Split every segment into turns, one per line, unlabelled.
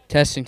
Testing.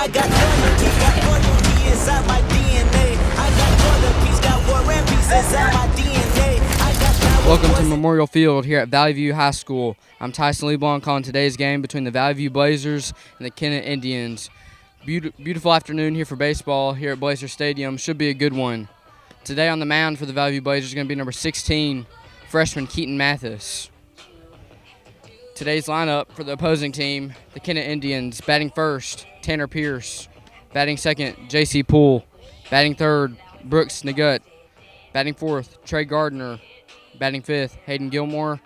I got loyalty inside my DNA. I got war and peace, got war and peace inside my DNA. I got power.
Welcome to Memorial Field here at Valley View High School. I'm Tyson LeBlanc calling today's game between the Valley View Blazers and the Kennett Indians. Beautiful afternoon here for baseball here at Blazer Stadium. Should be a good one. Today on the mound for the Valley View Blazers is going to be number 16, freshman Keaton Mathis. Today's lineup for the opposing team, the Kennett Indians, batting first, Tanner Pierce. Batting second, J.C. Poole. Batting third, Brooks Nagut. Batting fourth, Trey Gardner. Batting fifth, Hayden Gilmore.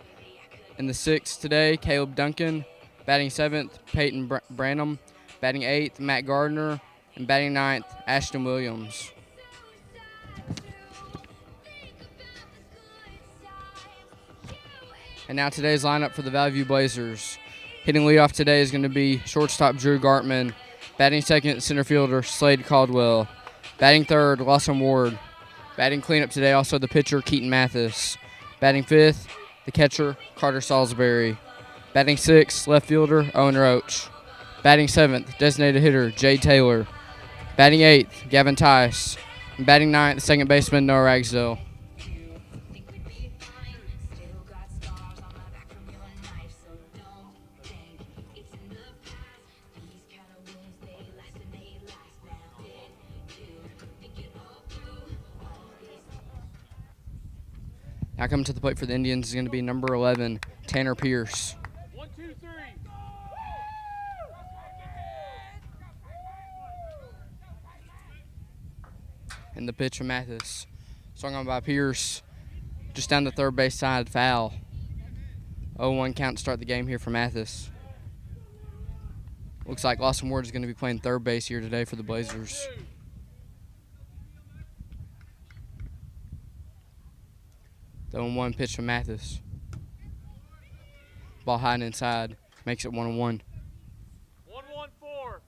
In the sixth today, Caleb Duncan. Batting seventh, Peyton Branham. Batting eighth, Matt Gardner. And batting ninth, Ashton Williams. And now today's lineup for the Valley View Blazers. Hitting leadoff today is going to be shortstop Drew Gartman. Batting second, center fielder Slade Caldwell. Batting third, Lawson Ward. Batting cleanup today, also the pitcher Keaton Mathis. Batting fifth, the catcher Carter Salisbury. Batting sixth, left fielder Owen Roach. Batting seventh, designated hitter Jay Taylor. Batting eighth, Gavin Tice. And batting ninth, second baseman Noah Ragsdale. Now coming to the plate for the Indians is going to be number 11, Tanner Pierce.
1, 2, 3.
And the pitch from Mathis. Swung on by Pierce. Just down the third base side, foul. 0-1 count to start the game here for Mathis. Looks like Lawson Ward is going to be playing third base here today for the Blazers. The 0-1 pitch from Mathis. Ball high and inside. Makes it 1-1.
1-1-4.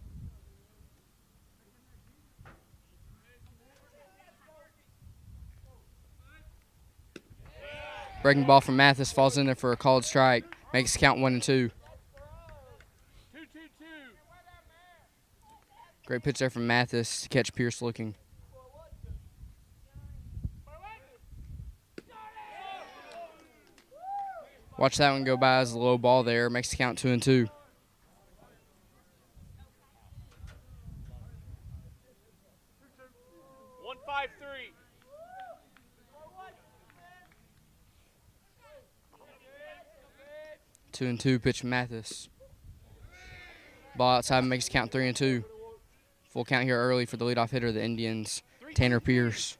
Breaking ball from Mathis falls in there for a called strike. Makes it count 1-2.
2-2-2.
Great pitch there from Mathis to catch Pierce looking. Watch that one go by as a low ball there. Makes the count 2-2.
One, 5-3.
Two and two pitch from Mathis. Ball outside makes the count 3-2. Full count here early for the leadoff hitter of the Indians, Tanner Pierce.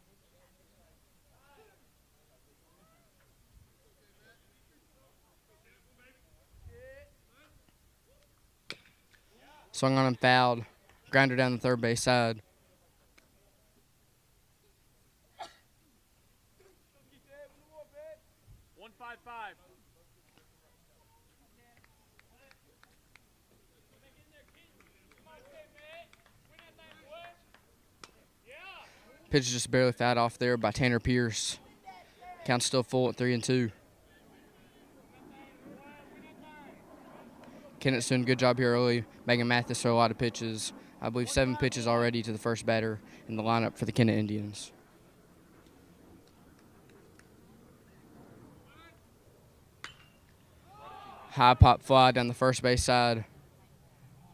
Swung on and fouled. Grounder down the third base side.
One, 5-5.
Pitch just barely fouled off there by Tanner Pierce. Count's still full at 3-2. Kennett's doing a good job here early, making Mathis throw a lot of pitches. I believe 7 pitches already to the first batter in the lineup for the Kennett Indians. High pop fly down the first base side.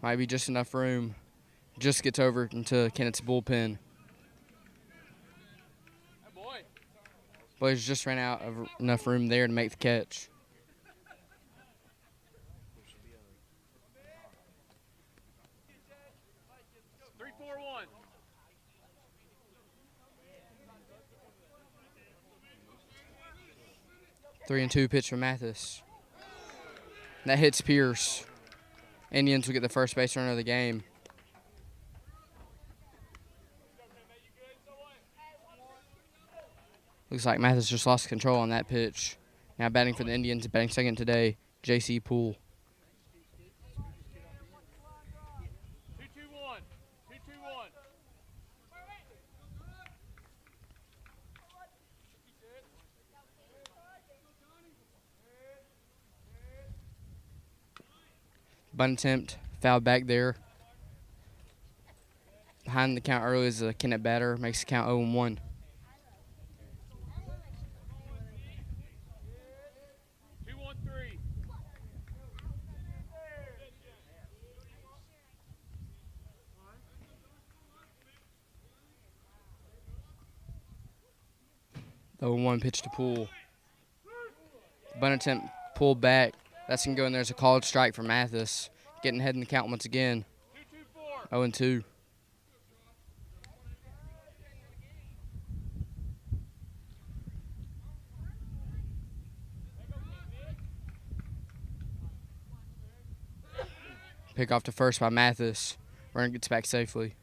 Might be just enough room. Just gets over into Kennett's bullpen. Blazers just ran out of enough room there to make the catch.
Three, 4, 1.
Three and two pitch from Mathis. That hits Pierce. Indians will get the first base runner of the game. Looks like Mathis just lost control on that pitch. Now batting for the Indians, batting second today, J.C. Poole.
2-2-1. 2-2-1.
Bunt attempt, foul back there. Behind the count early is a Kennett batter, makes the count 0-1. 0-1 pitch to Poole. Bunt attempt pulled back. That's going to go in there as a called strike for Mathis. Getting ahead in the count once again. 0-2. Pick off to first by Mathis. Runner gets back safely.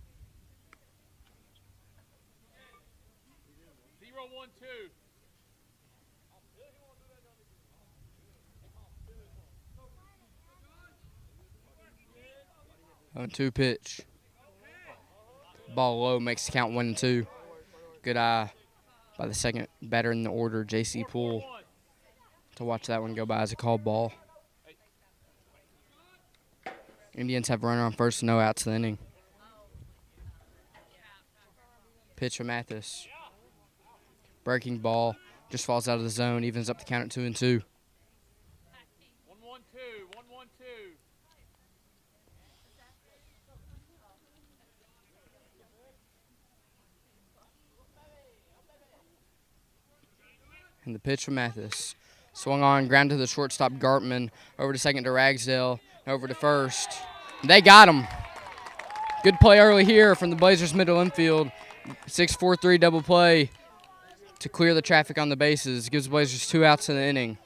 0-2 pitch. Ball low makes the count 1-2. Good eye by the second batter in the order, J.C. Poole, to watch that one go by as a called ball. Indians have a runner on first, no outs to the inning. Pitch for Mathis. Breaking ball, just falls out of the zone, evens up the count at 2-2.
1-1-2. 1-1-2.
And the pitch from Mathis. Swung on, ground to the shortstop, Gartman. Over to second to Ragsdale. Over to first. They got him. Good play early here from the Blazers middle infield. 6-4-3 double play to clear the traffic on the bases. Gives the Blazers 2 outs in the inning.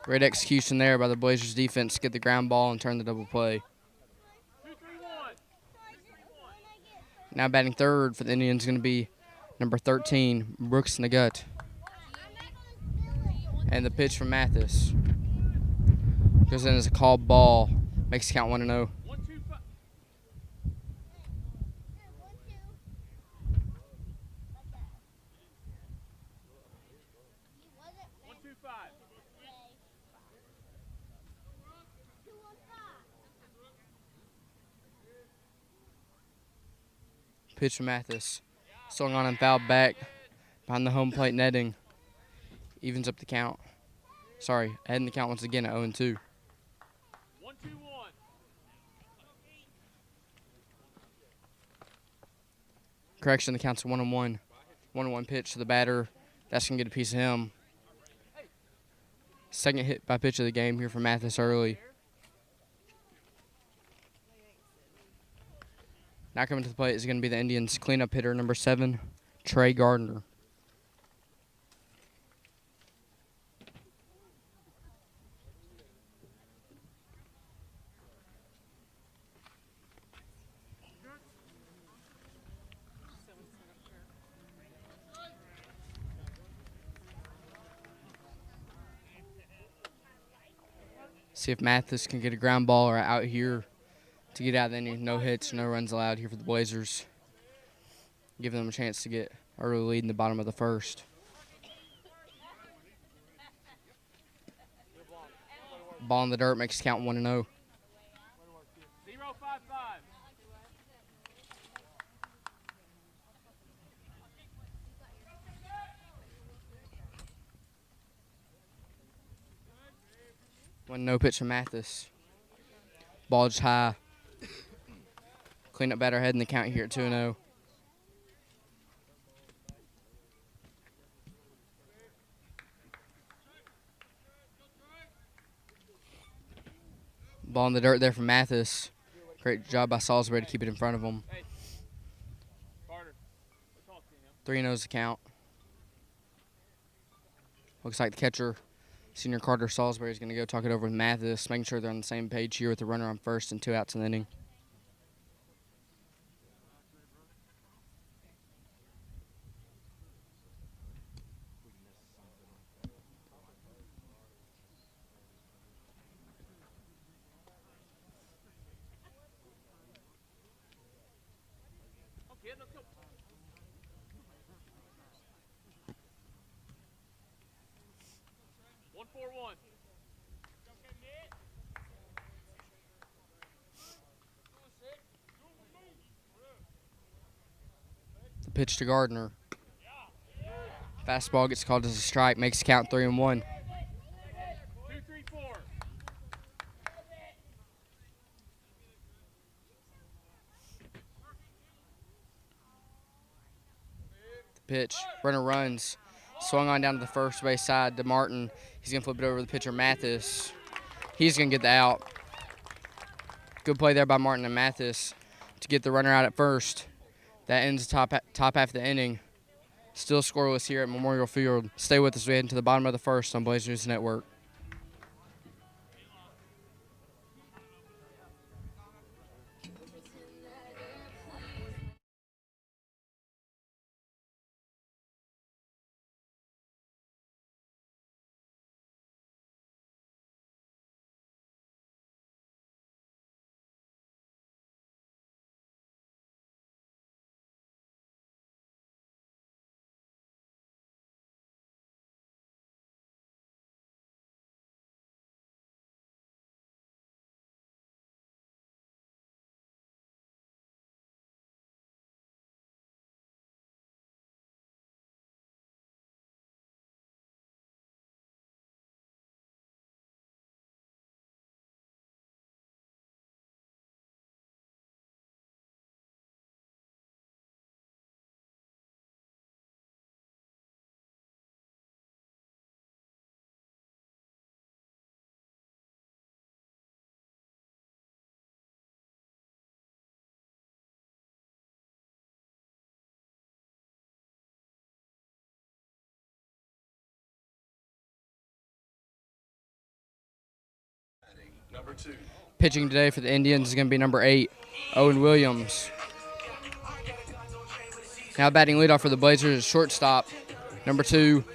Great execution there by the Blazers defense to get the ground ball and turn the double play.
2-3-1.
Now batting third for the Indians is going to be number 13, Brooks Nagut. And the pitch from Mathis goes in as a called ball. Makes the count 1-0.
1-2-5.
Pitch from Mathis. Swung on and fouled back behind the home plate netting. Evens up the count. Sorry, ahead in the count once again at 0-2.
1-2-1.
Correction, the count's 1-1. 1-1 pitch to the batter. That's going to get a piece of him. Second hit by pitch of the game here for Mathis early. Now coming to the plate is going to be the Indians' cleanup hitter, number 7, Trey Gardner. See if Mathis can get a ground ball or out here to get out of the inning. No hits, no runs allowed here for the Blazers. Giving them a chance to get early lead in the bottom of the first. Ball in the dirt makes the count 1-0.
0-5-5.
One no pitch from Mathis. Ball just high. Clean up batter head in the count here at 2-0. Ball in the dirt there from Mathis. Great job by Salisbury to keep it in front of him.
Hey. Carter. Talk to him.
3-0's the count. Looks like the catcher, Senior Carter Salisbury, is going to go talk it over with Mathis, making sure they're on the same page here with the runner on first and 2 outs in the inning.
Okay, let's go. 1-4-1.
The pitch to Gardner. Fastball gets called as a strike, makes the count 3-1.
2-3-4.
pitch. Runner runs. Swung on down to the first base side to Martin. He's going to flip it over to the pitcher, Mathis. He's going to get the out. Good play there by Martin and Mathis to get the runner out at first. That ends the top half of the inning. Still scoreless here at Memorial Field. Stay with us. We head into the bottom of the first on Blazer News Network.
Number 2.
Pitching today for the Indians is going to be number 8, Owen Williams. Now batting leadoff for the Blazers is shortstop, number 2,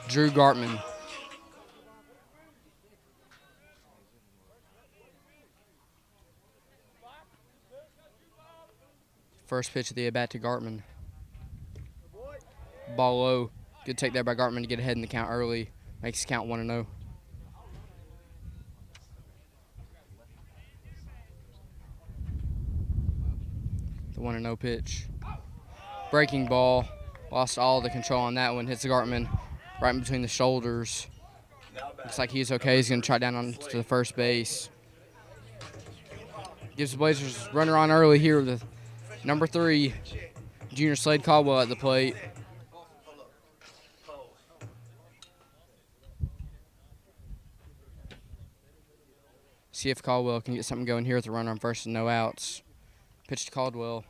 Drew Gartman. First pitch of the at-bat to Gartman. Ball low. Good take there by Gartman to get ahead in the count early. Makes the count 1-0. The 1-0 pitch. Breaking ball. Lost all the control on that one. Hits Gartman right in between the shoulders. Looks like he's okay. He's going to try down onto the first base. Gives the Blazers runner on early here with number 3, Junior Slade Caldwell at the plate. See if Caldwell can get something going here with the runner on first and no outs. Pitch to Caldwell.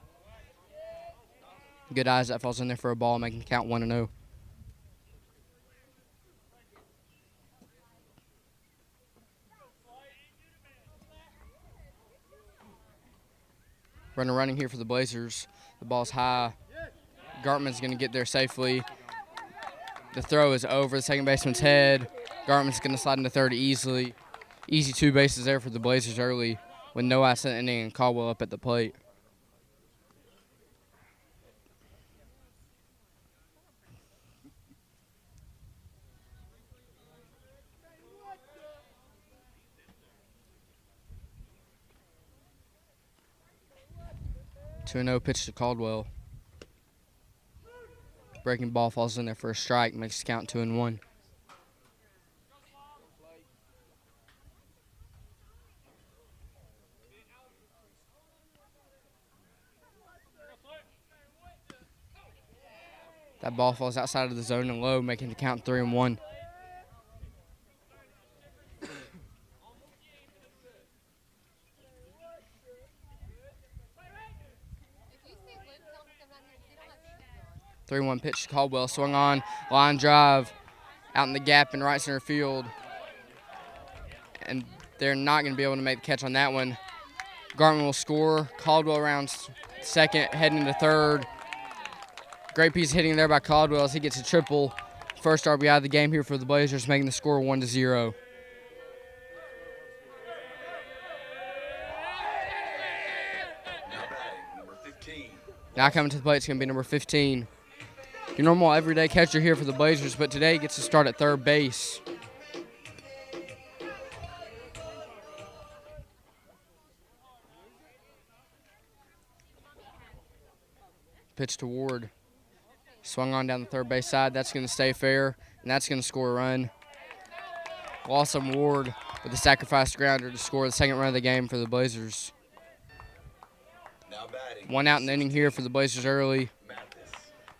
Good eyes. That falls in there for a ball, making the count 1-0. Runner running here for the Blazers. The ball's high. Gartman's going to get there safely. The throw is over the second baseman's head. Gartman's going to slide into third easily. Easy 2 bases there for the Blazers early with no outs in the inning and Caldwell up at the plate. Two-0 pitch to Caldwell. Breaking ball falls in there for a strike, makes the count 2-1. That ball falls outside of the zone and low, making the count 3-1. Pitch to Caldwell, swung on, line drive, out in the gap in right center field. And they're not going to be able to make the catch on that one. Gartman will score. Caldwell around second, heading into third. Great piece of hitting there by Caldwell as he gets a triple. First RBI of the game here for the Blazers, making the score 1-0. Now coming to the plate, it's going to be number 15. Your normal everyday catcher here for the Blazers, but today gets to start at third base. Pitch to Ward. Swung on down the third base side. That's going to stay fair, and that's going to score a run. Lawson Ward with a sacrifice grounder to score the second run of the game for the Blazers.
Now batting.
1 out in the inning here for the Blazers early.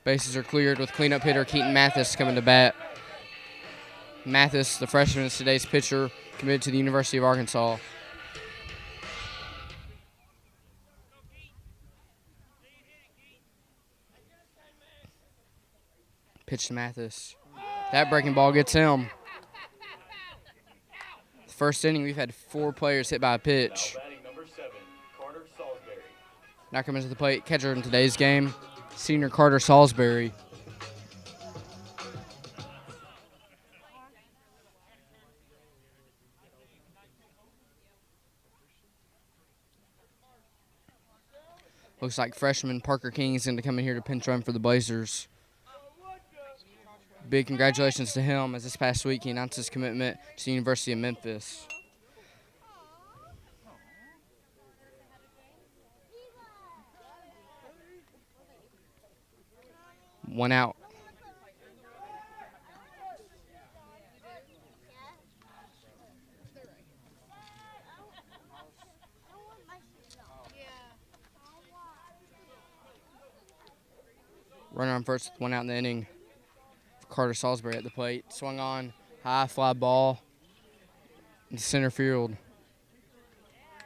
Bases are cleared with cleanup hitter Keaton Mathis coming to bat. Mathis, the freshman, is today's pitcher, committed to the University of Arkansas. Pitch to Mathis. That breaking ball gets him. The first inning, we've had 4 players hit by a pitch.
Now batting number 7, Carter Salisbury.
Now coming to the plate, catcher in today's game, senior Carter Salisbury. Looks like freshman Parker King is going to come in here to pinch run for the Blazers. Big congratulations to him, as this past week he announced his commitment to the University of Memphis. One out. Runner on first with 1 out in the inning. Carter Salisbury at the plate. Swung on, high fly ball into center field.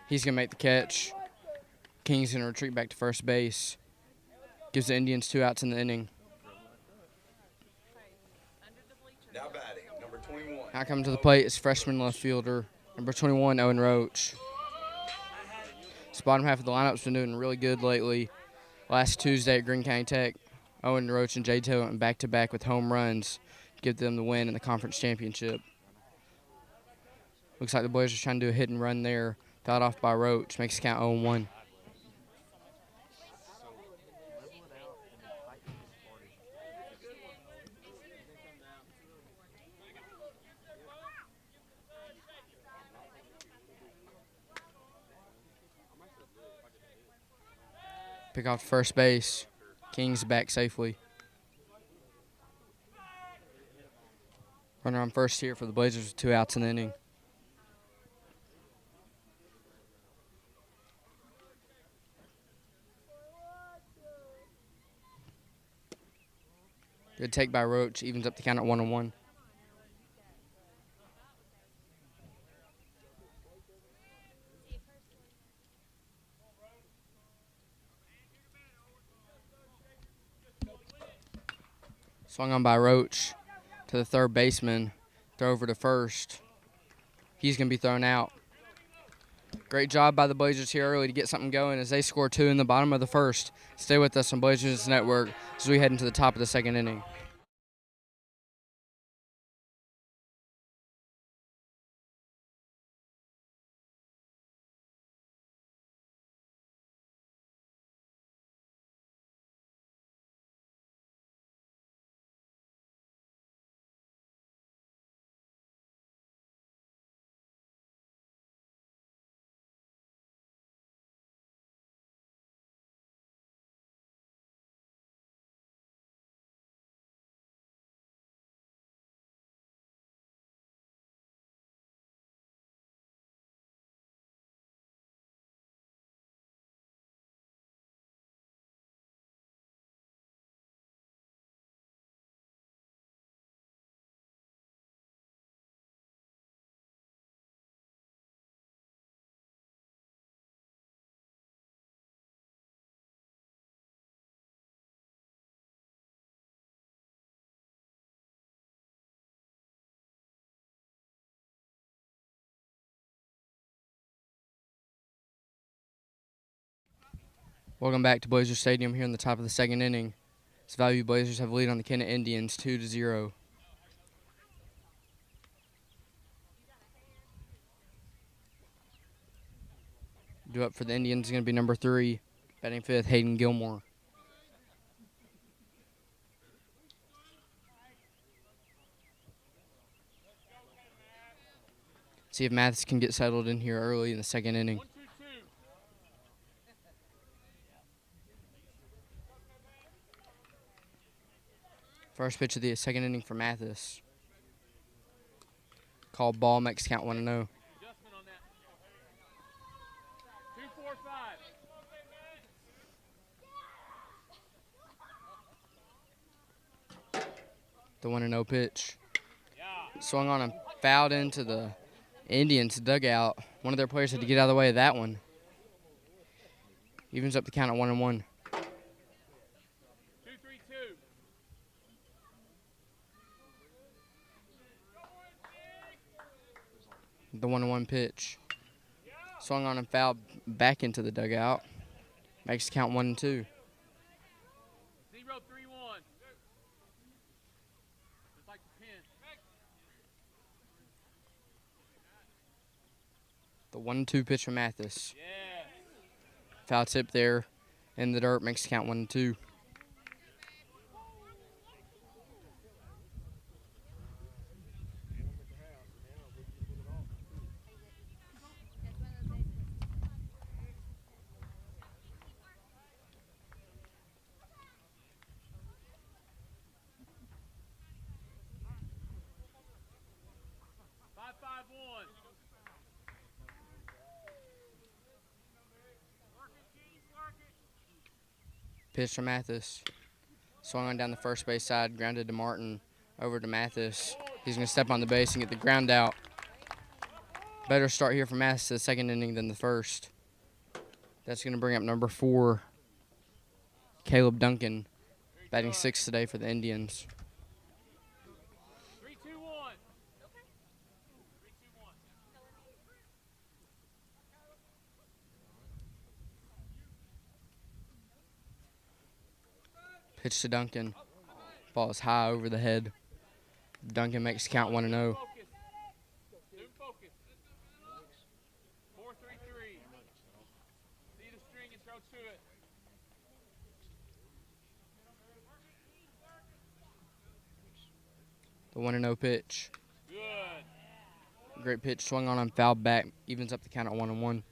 He's going to make the catch. King's going to retreat back to first base. Gives the Indians 2 outs in the inning.
Now batting number 21.
Now coming to the plate is freshman left fielder, number 21, Owen Roach. This bottom half of the lineup's been doing really good lately. Last Tuesday at Greene County Tech, Owen Roach and Jay Taylor went back-to-back with home runs to give them the win in the conference championship. Looks like the Blazers are trying to do a hit and run there. Fouled off by Roach. Makes the count 0-1. Pick off first base. King's back safely. Runner on first here for the Blazers with 2 outs in the inning. Good take by Roach. Evens up the count at 1-1. Swung on by Roach to the third baseman. Throw over to first. He's going to be thrown out. Great job by the Blazers here early to get something going as they score 2 in the bottom of the first. Stay with us on Blazers Network as we head into the top of the second inning. Welcome back to Blazer Stadium here in the top of the second inning. As Valley View Blazers have a lead on the Kennett Indians 2-0. Due up for the Indians is going to be number 3, batting 5th, Hayden Gilmore. See if Mathis can get settled in here early in the second inning.
1-2-2.
First pitch of the second inning for Mathis. Called ball, makes count 1-0.
Adjustment on that. 2-4-5.
The 1-0 pitch. Swung on and fouled into the Indians' dugout. One of their players had to get out of the way of that one. Evens up the count at 1-1.
2-3-2.
The 1-1 pitch. Swung on and fouled back into the dugout. Makes the count 1-2.
0-3-1. Just like the pin.
The 1-2 pitch from Mathis.
Yeah.
Foul tip there in the dirt makes the count 1-2. Pitch from Mathis. Swung on down the first base side, grounded to Martin, over to Mathis. He's going to step on the base and get the ground out. Better start here for Mathis the second inning than the first. That's going to bring up number 4, Caleb Duncan, batting 6th today for the Indians.
3-2-1. 3-2-1.
Pitch to Duncan. Ball is high over the head. Duncan makes the count 1-0.
Focus. Zoom focus. 4-3-3. See the string and throw to it.
The 1-0 pitch.
Good.
Great pitch, swung on and fouled back. Evens up the count at 1-1.
2-4-1.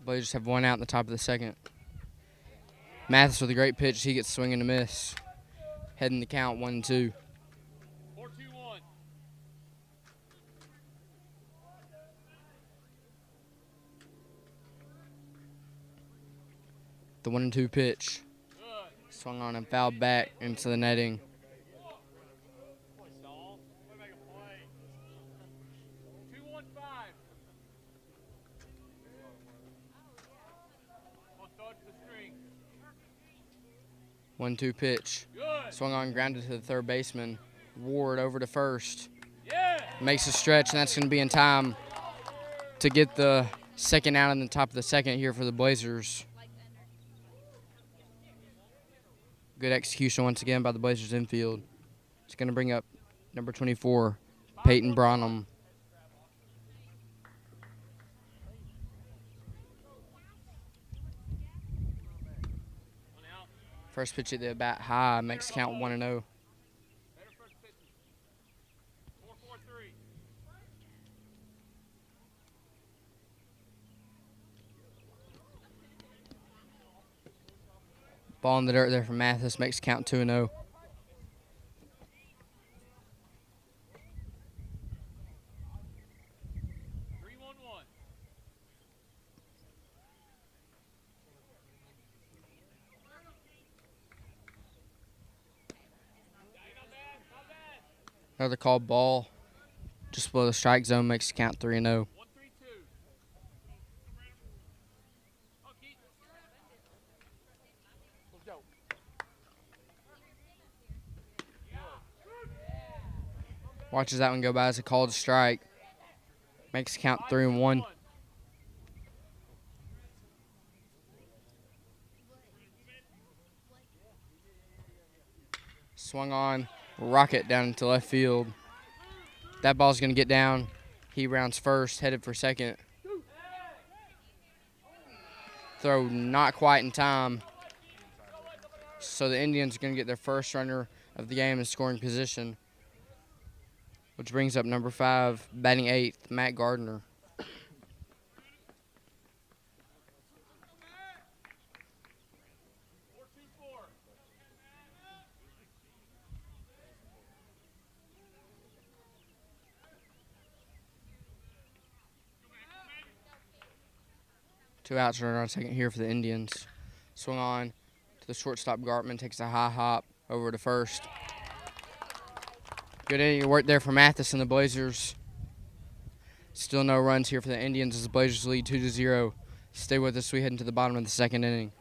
Blazers have one out in the top of the second. Mathis with a great pitch. He gets swing and a miss. Heading the count 1-2.
4-2-1.
The 1-2 pitch.
Good.
Swung on and fouled back into the netting.
Stall. Make a play. 2-1-5. On throw it to the string.
1-2 pitch.
Good.
Swung on, grounded to the third baseman. Ward over to first.
Yeah.
Makes a stretch, and that's going to be in time to get the second out in the top of the second here for the Blazers. Good execution once again by the Blazers infield. It's going to bring up number 24, Peyton Bronham. First pitch at the bat high makes count 1-0.
Better first pitch. 4-4-3.
Ball in the dirt there from Mathis makes count 2-0.
3-1-1.
Another called ball just below the strike zone makes count 3-0.
1-3-2. Let's go.
Watches that one go by as a called strike. Makes count 3-1. Swung on, rocket down into left field. That ball's going to get down. He rounds first, headed for second. Throw not quite in time. So the Indians are going to get their first runner of the game in scoring position, which brings up number 5, batting 8th, Matt Gardner. 2 outs, runner on second here for the Indians. Swung on to the shortstop. Gartman takes a high hop over to first. Good inning work there for Mathis and the Blazers. Still no runs here for the Indians as the Blazers lead 2-0. Stay with us. We head into the bottom of the second inning.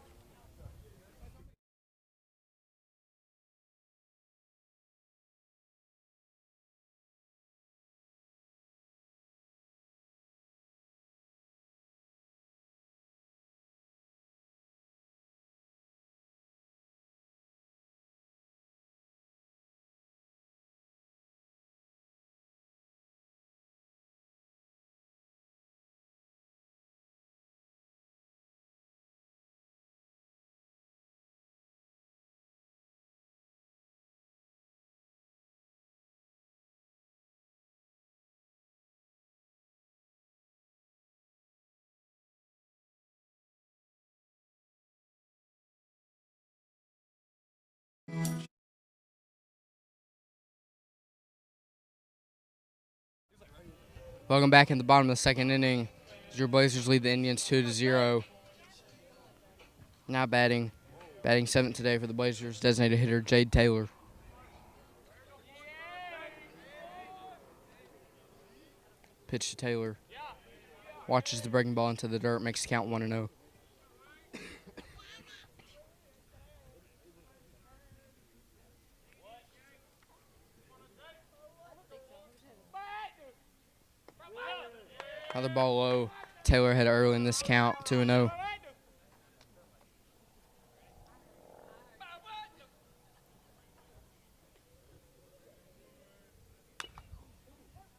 Welcome back in the bottom of the second inning. Your Blazers lead the Indians 2-0. Now batting seventh today for the Blazers, designated hitter Jade Taylor. Pitch to Taylor. Watches the breaking ball into the dirt, makes the count 1-0. Another ball low. Taylor had early in this count, 2-0.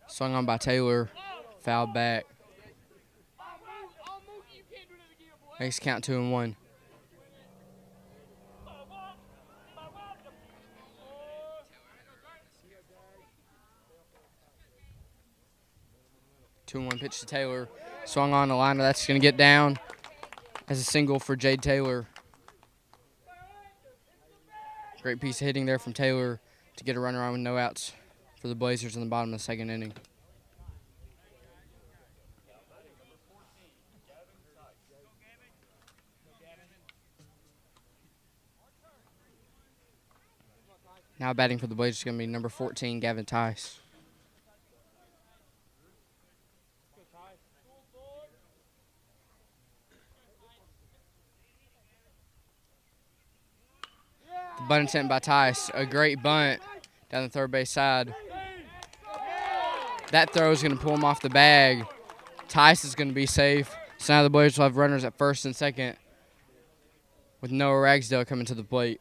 Swung on by Taylor, fouled back. Makes count 2-1. Two-1 pitch to Taylor. Swung on the liner. That's going to get down as a single for Jade Taylor. Great piece of hitting there from Taylor to get a runner on with no outs for the Blazers in the bottom of the second inning. Now batting for the Blazers is going to be number 14, Gavin Tice. The bunt attempt by Tice, a great bunt down the third base side. That throw is going to pull him off the bag. Tice is going to be safe. So now the Blazers will have runners at first and second with Noah Ragsdale coming to the plate.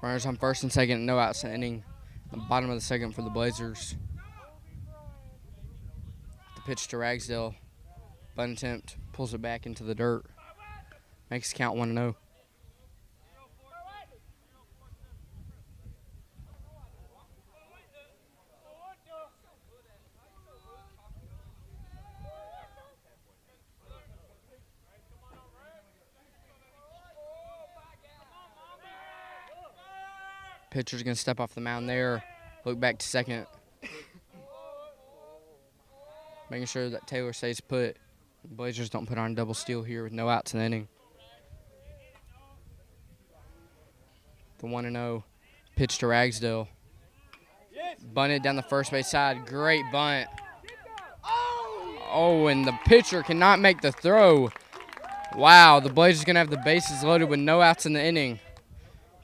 Runners on first and second, no outs in the inning. The bottom of the second for the Blazers. The pitch to Ragsdale. Bunt attempt, pulls it back into the dirt. Makes the count 1-0. Pitcher's going to step off the mound there, look back to second. Making sure that Taylor stays put. The Blazers don't put on a double steal here with no outs in the inning. The 1-0 pitch to Ragsdale. Bunted down the first base side. Great bunt. Oh, and the pitcher cannot make the throw. Wow, the Blazers going to have the bases loaded with no outs in the inning.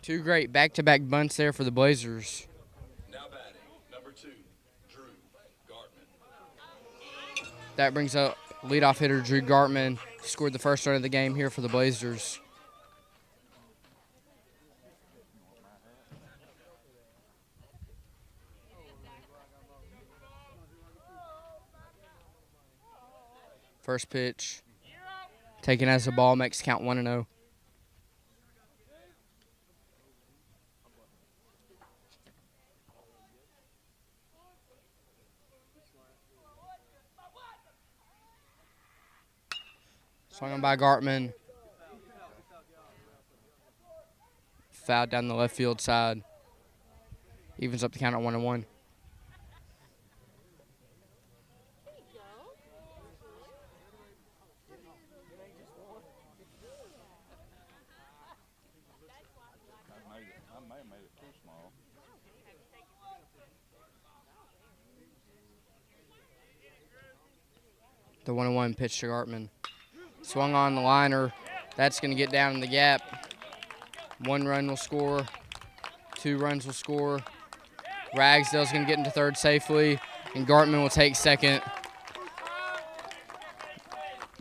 Two great back-to-back bunts there for the Blazers.
Now batting, number 2, Drew Gartman.
That brings up leadoff hitter Drew Gartman. Scored the first run of the game here for the Blazers. First pitch, taken as a ball, makes count 1-0. Swung on by Gartman. Fouled down the left field side. Evens up the count at 1-1.
I may have made it too small.
The 1-1 pitch to Gartman. Swung on the liner. That's going to get down in the gap. 1 run will score. 2 runs will score. Ragsdale's going to get into third safely, and Gartman will take second.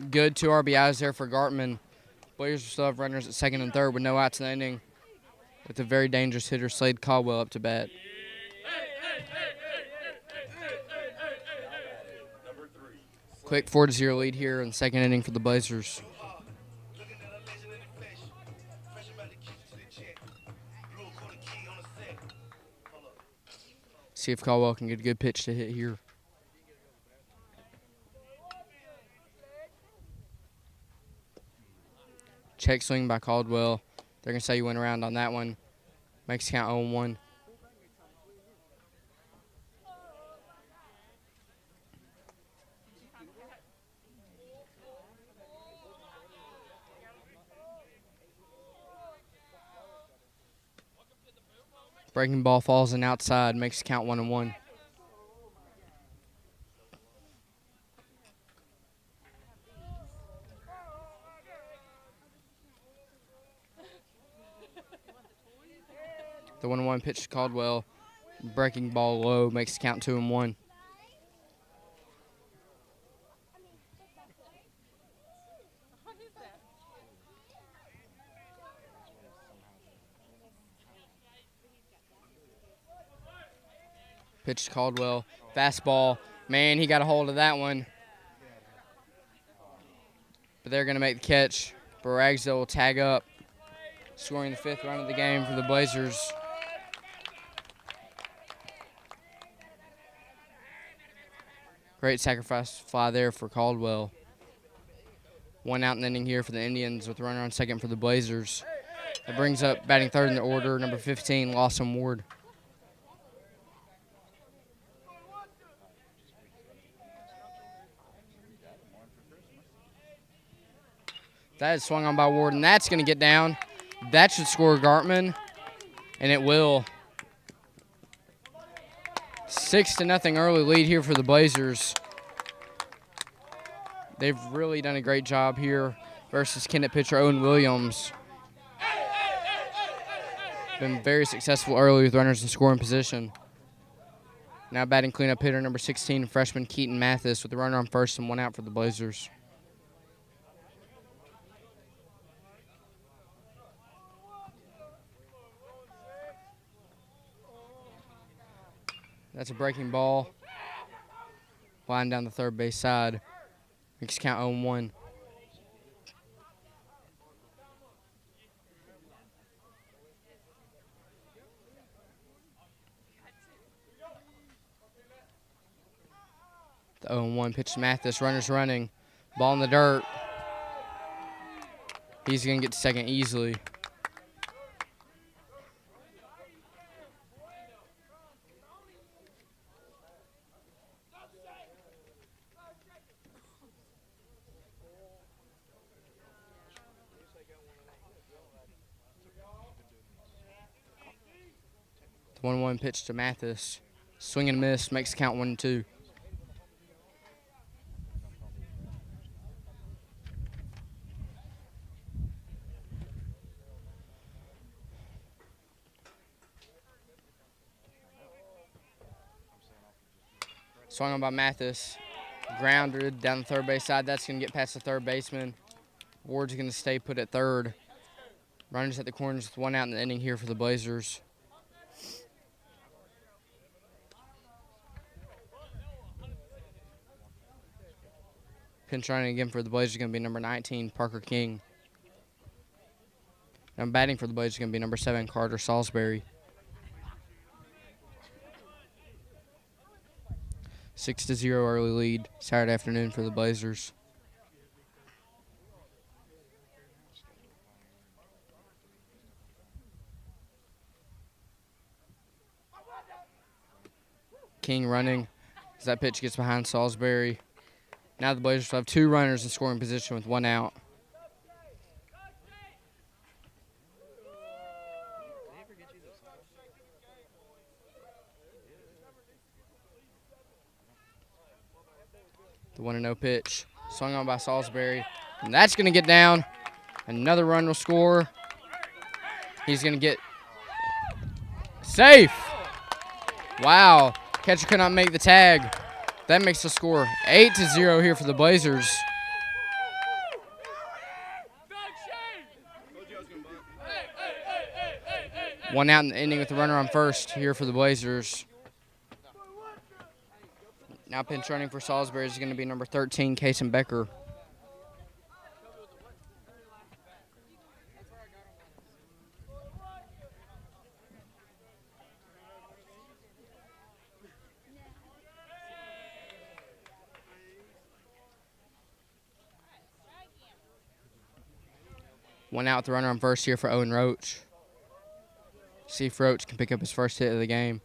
Good 2 RBIs there for Gartman. Blazers will still have runners at second and third with no outs in the inning, with a very dangerous hitter, Slade Caldwell, up to bat.
Number 3.
Quick 4-0 lead here in the second inning for the Blazers.
Looking at a legend in the flesh. Fresh about the keys to the check. Blue quarter key on the set. Hold up.
See if Caldwell can get a good pitch to hit here. Check swing by Caldwell. They're going to say you went around on that one. Makes count 0-1. Breaking ball falls in outside, makes count 1-1. The 1-1 pitch to Caldwell. Breaking ball low, makes count 2-1. Pitch to Caldwell. Fastball. Man, he got a hold of that one. But they're going to make the catch. But Ragsdale will tag up, scoring the 5th run of the game for the Blazers. Great sacrifice fly there for Caldwell. 1 out in the inning here for the Indians with a runner on second for the Blazers. It brings up batting third in the order, number 15, Lawson Ward. That is swung on by Ward, and that's going to get down. That should score Gartman, and it will. 6-0 early lead here for the Blazers. They've really done a great job here versus Kennett pitcher Owen Williams. Been very successful early with runners in scoring position. Now batting cleanup hitter number 16, freshman Keaton Mathis, with a runner on first and 1 out for the Blazers. That's a breaking ball. Line down the third base side. Makes count 0-1. The 0-1 pitch to Mathis. Runners running. Ball in the dirt. He's going to get to second easily. The 1-1 pitch to Mathis. Swing and miss. Makes count 1-2. Swung on by Mathis. Grounded down the third base side. That's going to get past the third baseman. Ward's going to stay put at third. Runners at the corners with 1 out in the inning here for the Blazers. Pinch running again for the Blazers is going to be number 19, Parker King. Now batting for the Blazers is going to be number 7, Carter Salisbury. 6-0 early lead Saturday afternoon for the Blazers. King running as that pitch gets behind Salisbury. Now the Blazers will have 2 runners in scoring position with 1 out. The 1-0 pitch swung on by Salisbury, and that's going to get down. Another run will score. He's going to get safe. Wow, catcher could not make the tag. That makes the score 8-0 here for the Blazers. One out in the inning with the runner on first here for the Blazers. Now pinch running for Salisbury is going to be number 13, Kason Becker. One out with the runner on first here for Owen Roach. See if Roach can pick up his first hit of the game.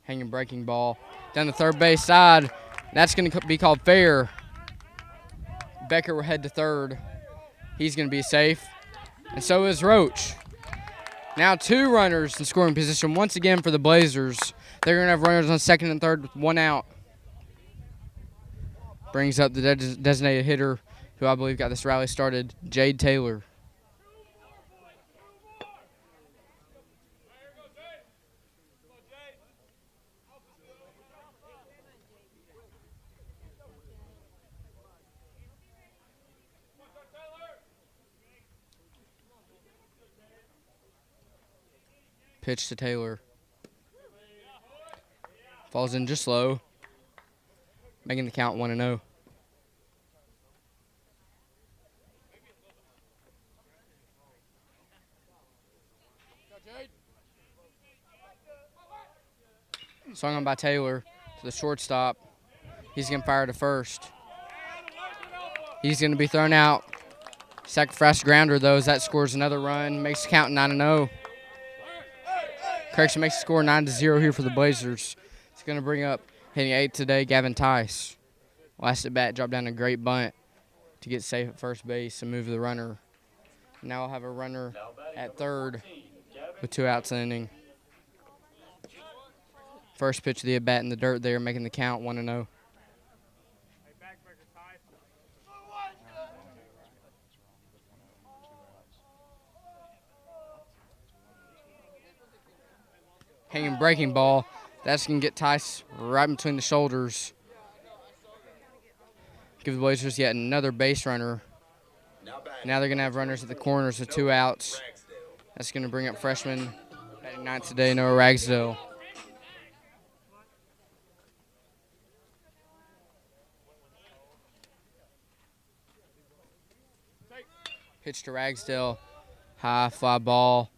Hanging breaking ball down the third base side. That's going to be called fair. Becker will head to third. He's going to be safe, and so is Roach. Now 2 runners in scoring position once again for the Blazers. They're going to have runners on second and third with 1 out. Brings up the designated hitter, who I believe got this rally started, Jade Taylor. Pitch to Taylor. Falls in just low, making the count 1-0. Swung on by Taylor to the shortstop. He's going to fire to first. He's going to be thrown out. Sacrifice grounder, though, as that scores another run. Makes the count 9-0. Correction makes the score 9-0 here for the Blazers. It's going to bring up hitting 8 today, Gavin Tice. Last at bat, dropped down a great bunt to get safe at first base and move the runner. Now we'll have a runner at third with 2 outs in the inning. First pitch of the at bat in the dirt there, making the count 1-0. Hanging breaking ball. That's going to get Tice right between the shoulders. Give the Blazers yet another base runner. Now they're going to have runners at the corners with 2 outs. That's going to bring up freshman batting 9th today, Noah Ragsdale. Pitch to Ragsdale. High fly ball.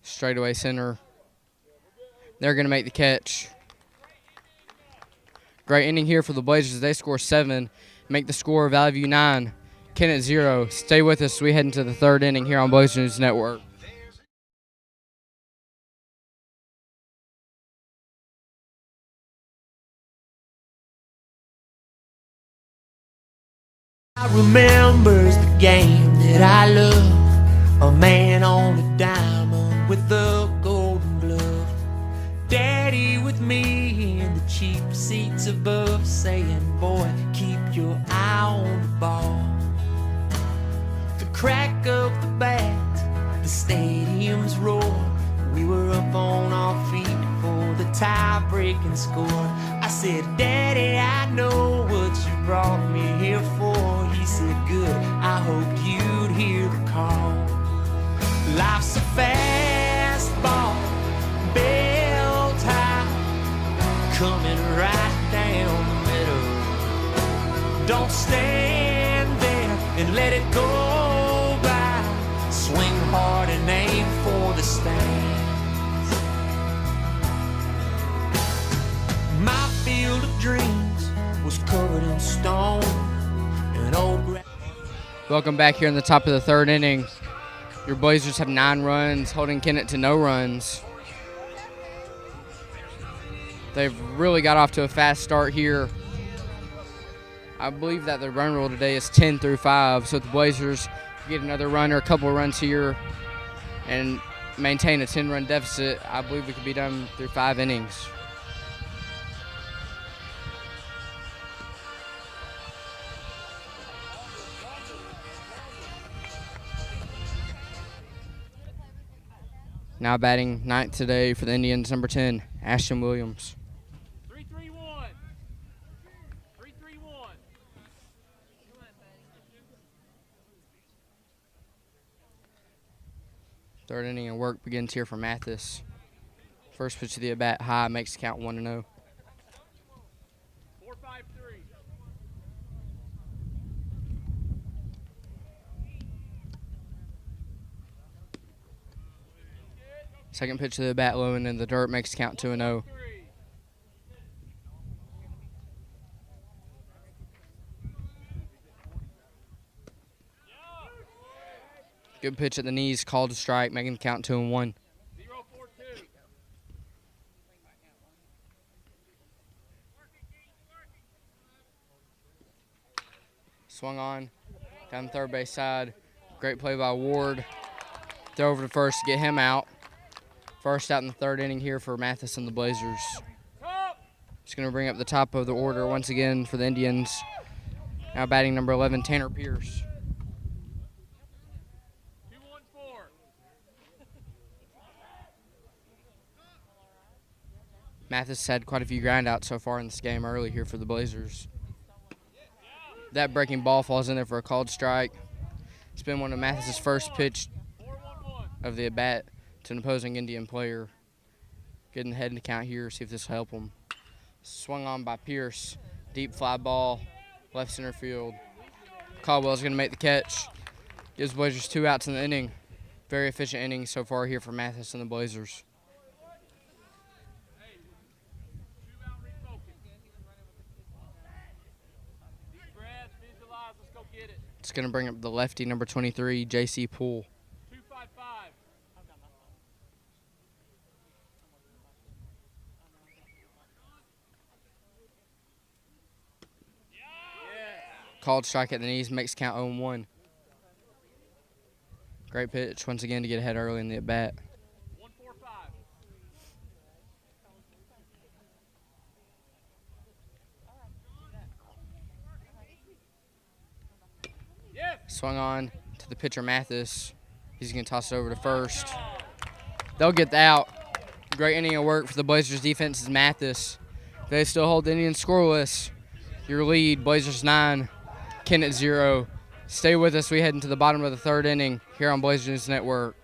Straightaway center. They're going to make the catch. Great inning here for the Blazers. They score 7, make the score Valley View 9, Kennett 0. Stay with us as we head into the 3rd inning here on Blazers News Network.
I remembers the game that I love, a man on a diamond with a golden glove. Daddy with me in the cheap seats above, saying, boy, keep your eye on the ball. The crack of the bat, the stadium's roar. We were up on our feet for the tie-breaking score. I said, Daddy, I know what you brought me here for. He said, good, I hoped you'd hear the call. Life's a fast ball, bell time, coming right down the middle. Don't stand there and let it go by. Swing hard and aim for the stands. My field of dreams was covered in stone and old grass.
Welcome back here in the top of the 3rd inning. Your Blazers have 9 runs, holding Kennett to no runs. They've really got off to a fast start here. I believe that the run rule today is 10 through 5, so if the Blazers get another run or a couple of runs here and maintain a 10-run deficit, I believe we could be done through 5 innings. Now batting ninth today for the Indians, number 10, Ashton Williams.
3-3-1. 3-3-1.
Third inning of work begins here for Mathis. First pitch of the at-bat high, makes the count 1-0.
4-5-3.
Second pitch of the bat low and in the dirt, makes the count 2-0.
3.
Good pitch at the knees, called a strike, making the count 2-1.
0-4-2.
Swung on, down the third base side. Great play by Ward. Throw over to first to get him out. First out in the third inning here for Mathis and the Blazers. Just going to bring up the top of the order once again for the Indians. Now batting number 11, Tanner Pierce.
2-1-4.
Mathis had quite a few ground outs so far in this game early here for the Blazers. That breaking ball falls in there for a called strike. It's been one of Mathis's first pitch
4-1-1.
of the at-bat to an opposing Indian player. Getting ahead in the count here, see if this will help him. Swung on by Pierce. Deep fly ball, left center field. Caldwell's going to make the catch. Gives Blazers 2 outs in the inning. Very efficient inning so far here for Mathis and the Blazers.
Two-out refocus. Deep breath, visualize, let's go get it.
It's going to bring up the lefty, number 23, J.C. Poole.
2-5-5.
Called strike at the knees, makes count 0-1. Great pitch once again to get ahead early in the at-bat.
1-4-5. Yes.
Swung on to the pitcher, Mathis. He's going to toss it over to first. They'll get the out. Great inning of work for the Blazers defense is Mathis. They still hold the Indians scoreless. Your lead, Blazers 9, Kennett 0. Stay with us. We head into the bottom of the third inning here on Blazers News Network.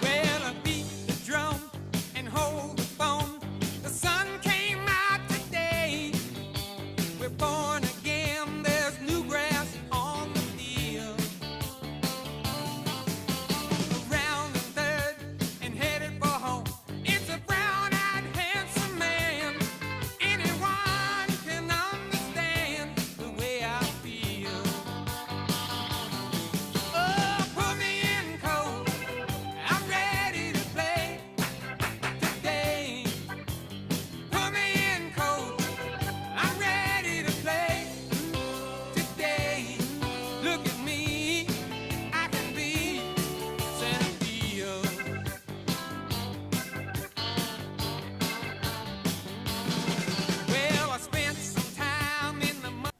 Well, I beat the drum and hold the phone. The sun came out today. We're born again. There's new grass on the field. Around the third and headed for home. It's a brown-eyed, handsome man. Anyone can understand the way I feel. Oh, put me in cold. I'm ready to play today. Put me in cold. I'm ready to play today. Look at me. I can be center field. Well, I spent some time in the mud.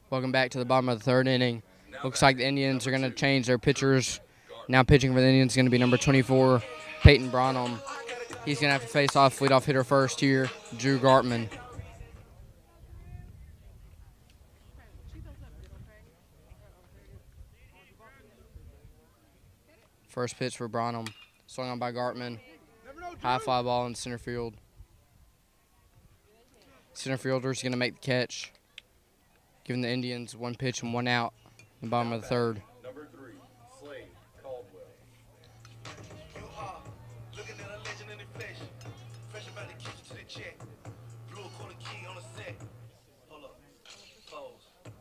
Welcome back to the bottom of the third inning. Looks like the Indians are going to change their pitchers. Now pitching for the Indians is going to be number 24, Peyton Bronham. He's going to have to face off leadoff hitter first here, Drew Gartman. First pitch for Bronham. Swung on by Gartman. High fly ball in center field. Center fielder's going to make the catch, giving the Indians 1 pitch and 1 out in the bottom of the third.
Number 3, Slade Caldwell.
You are looking at a legend in the flesh. Fresh about the kitchen to the check. Blue quarter key on the set. Hold up. Pose.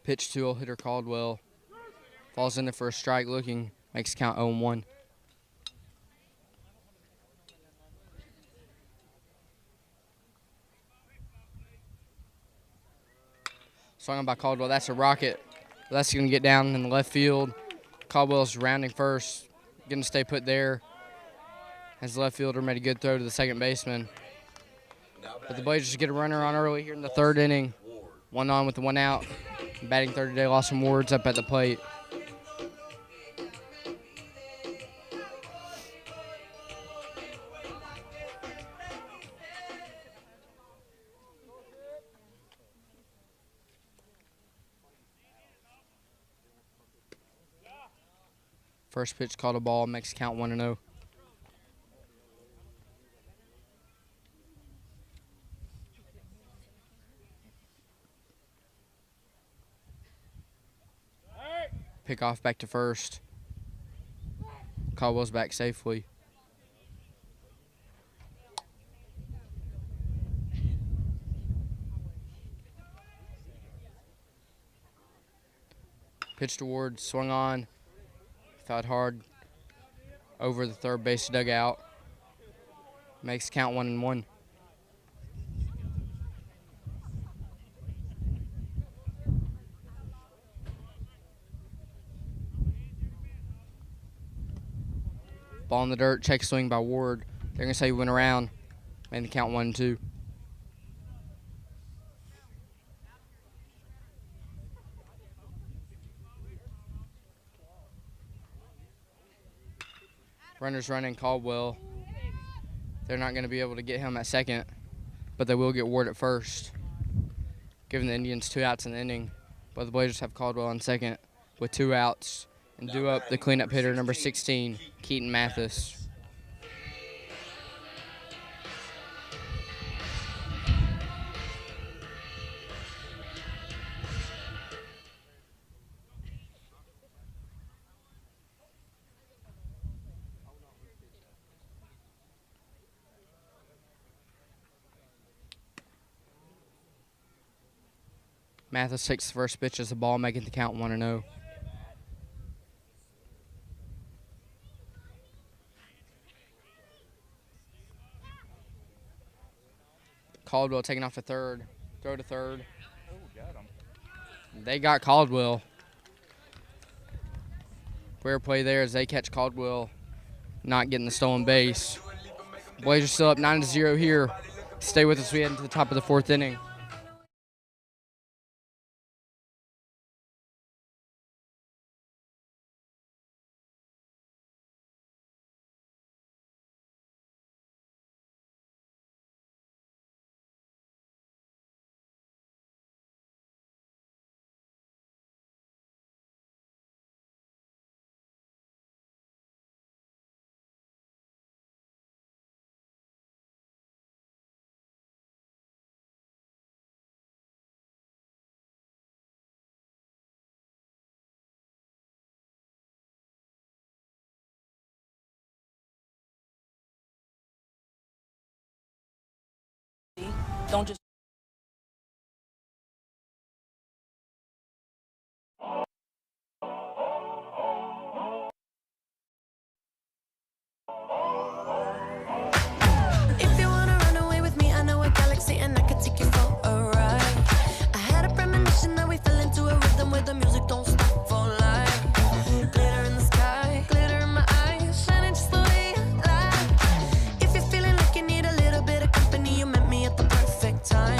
Pitch to hitter Caldwell. Falls in there for a strike looking. Makes count 0-1. Swung by Caldwell. That's a rocket. That's going to get down in the left field. Caldwell's rounding first. Going to stay put there. As the left fielder made a good throw to the second baseman. But the Blazers get a runner on early here in the third inning. 1 on with the 1 out. Batting third today, Lawson Ward's up at the plate. First pitch called a ball, makes count 1-0. Pick off back to first. Caldwell's back safely. Pitch to Ward, swung on. Fouled hard over the third base dugout. Makes count 1-1. Ball in the dirt, check swing by Ward. They're going to say he went around. Made the count 1-2. Runners running Caldwell. They're not going to be able to get him at second, but they will get Ward at first, giving the Indians 2 outs in the inning. But the Blazers have Caldwell on second with 2 outs and due up the cleanup hitter, number 16, Keaton Mathis. Mathis takes the first pitch as the ball, making the count 1-0. Caldwell taking off to third. Throw to third.
Oh, got him.
They got Caldwell. Fair play there as they catch Caldwell not getting the stolen base. Blazers still up 9-0 here. Stay with us. We head into the top of the 4th inning.
Don't just
If you wanna run away with me, I know a galaxy and I can take you for a ride. I had a premonition that we fell into a rhythm where the music don't stop for life. Glitter in the sky, glitter in my eyes, shining just the way I like. If you're feeling like you need a little bit of company, you met me at the perfect time.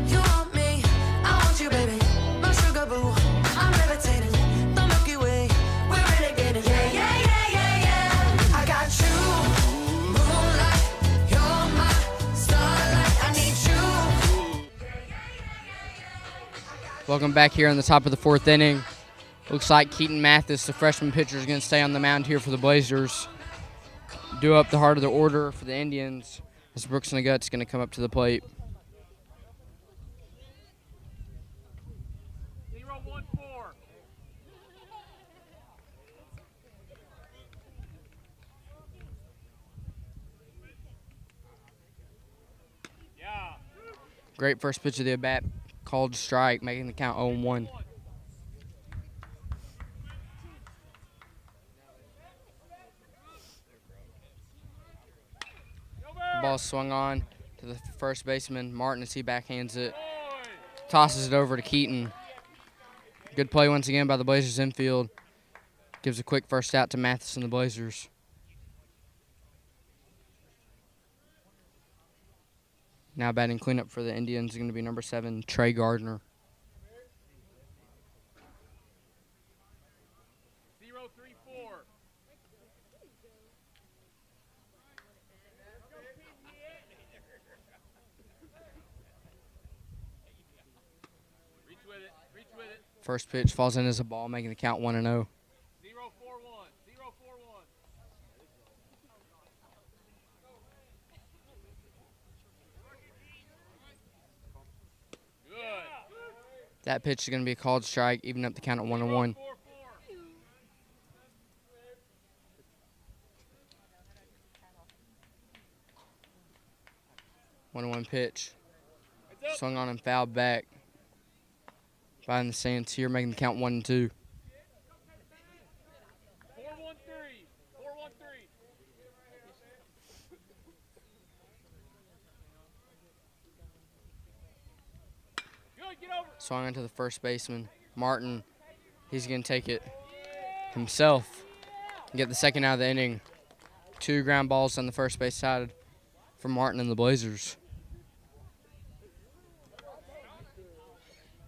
You want me, I want you, baby. My sugar boo, I'm levitating. The Milky Way, we're renegading. Yeah, yeah, yeah, yeah, yeah. I got you. Moonlight, you're my starlight. I need you.
Welcome back here on the top of the 4th inning. Looks like Keaton Mathis, the freshman pitcher, is going to stay on the mound here for the Blazers. Due up the heart of the order for the Indians as Brooks Nagut's going to come up to the plate.
0-1-4. Yeah.
Great first pitch of the at-bat, called strike, making the count 0-1. The ball swung on to the first baseman, Martin, as he backhands it. Tosses it over to Keaton. Good play once again by the Blazers infield. Gives a quick first out to Mathis and the Blazers. Now batting cleanup for the Indians is going to be number 7, Trey Gardner.
0-3-4. Reach with it. Reach with it.
First pitch falls in as a ball, making the count 1-0.
0-4-1. 0-4-1. Good.
That pitch is going to be a called strike, even up the count at 1-1.
4-4.
1-1 pitch. Swung on and fouled back. Behind the stands here, making the count 1-2.
4-1-3. 4-1-3. Good, get over.
Swung into the first baseman, Martin. He's going to take it himself and get the second out of the inning. 2 ground balls on the first base side for Martin and the Blazers.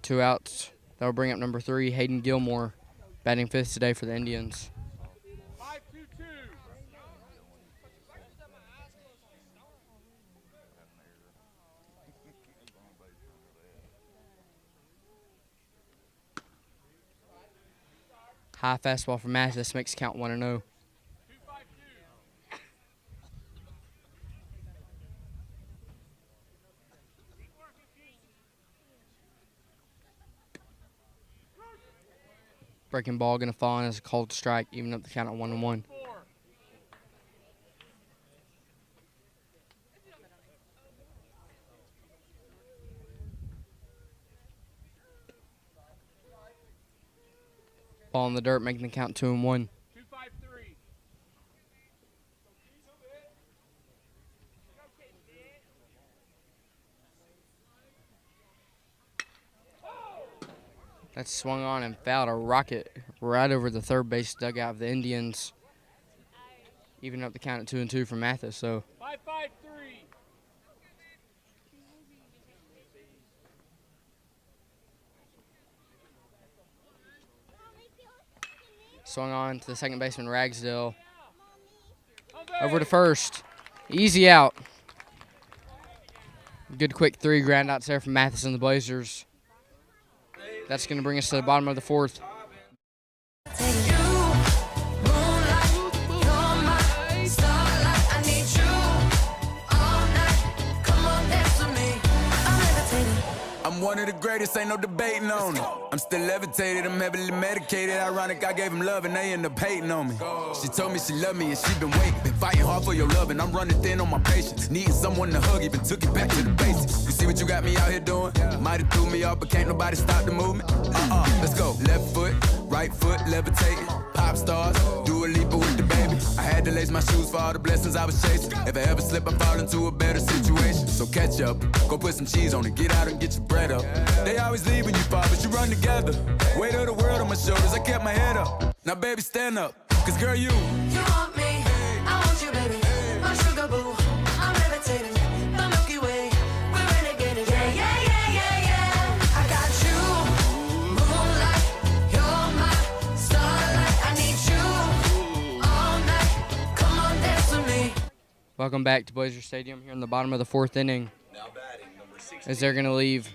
2 outs. That'll bring up number 3, Hayden Gilmore, batting 5th today for the Indians.
5-2-2.
High fastball for Mathis makes count 1-0.
2-5-2.
Breaking ball going to fall in as a called strike, even up the count at 1-1.
4.
Ball in the dirt, making the count 2-1.
2-5-3.
That's swung on and fouled a rocket right over the third base dugout of the Indians. Even up the count at 2-2 for Mathis. So
5-5-3.
swung on to the second baseman, Ragsdale. Over to first. Easy out. Good quick 3 ground outs there from Mathis and the Blazers. That's going to bring us to the bottom of the 4th.
I'm one of the greatest, ain't no debating on it. I'm still levitated, I'm heavily medicated. Ironic, I gave him love and they end up hating on me. She told me she loved me and she been waiting. Been fighting hard for your love and I'm running thin on my patience. Needing someone to hug, even took it back to the basics. You see what you got me out here doing? Might have threw me off, but can't nobody stop the movement. Let's go. Left foot, right foot, levitating. Pop stars, do a leap with the baby. I had to lace my shoes for all the blessings I was chasing. If I ever slip, I fall into a better situation. So catch up, go put some cheese on it, get out and get your bread up. They always leave when you fall, but you run together. Weight of the world on my shoulders, I kept my head up. Now baby, stand up, cause girl, you
want me, I want you, baby. My sugar boo, I'm levitating. The Milky Way, we're renegading. Yeah, yeah, yeah, yeah, yeah. I got you, moonlight. You're my starlight. I need you all night. Come on, dance with me.
Welcome back to Blazer Stadium here in the bottom of the 4th inning.
Now batting, number 16.
As they're going to leave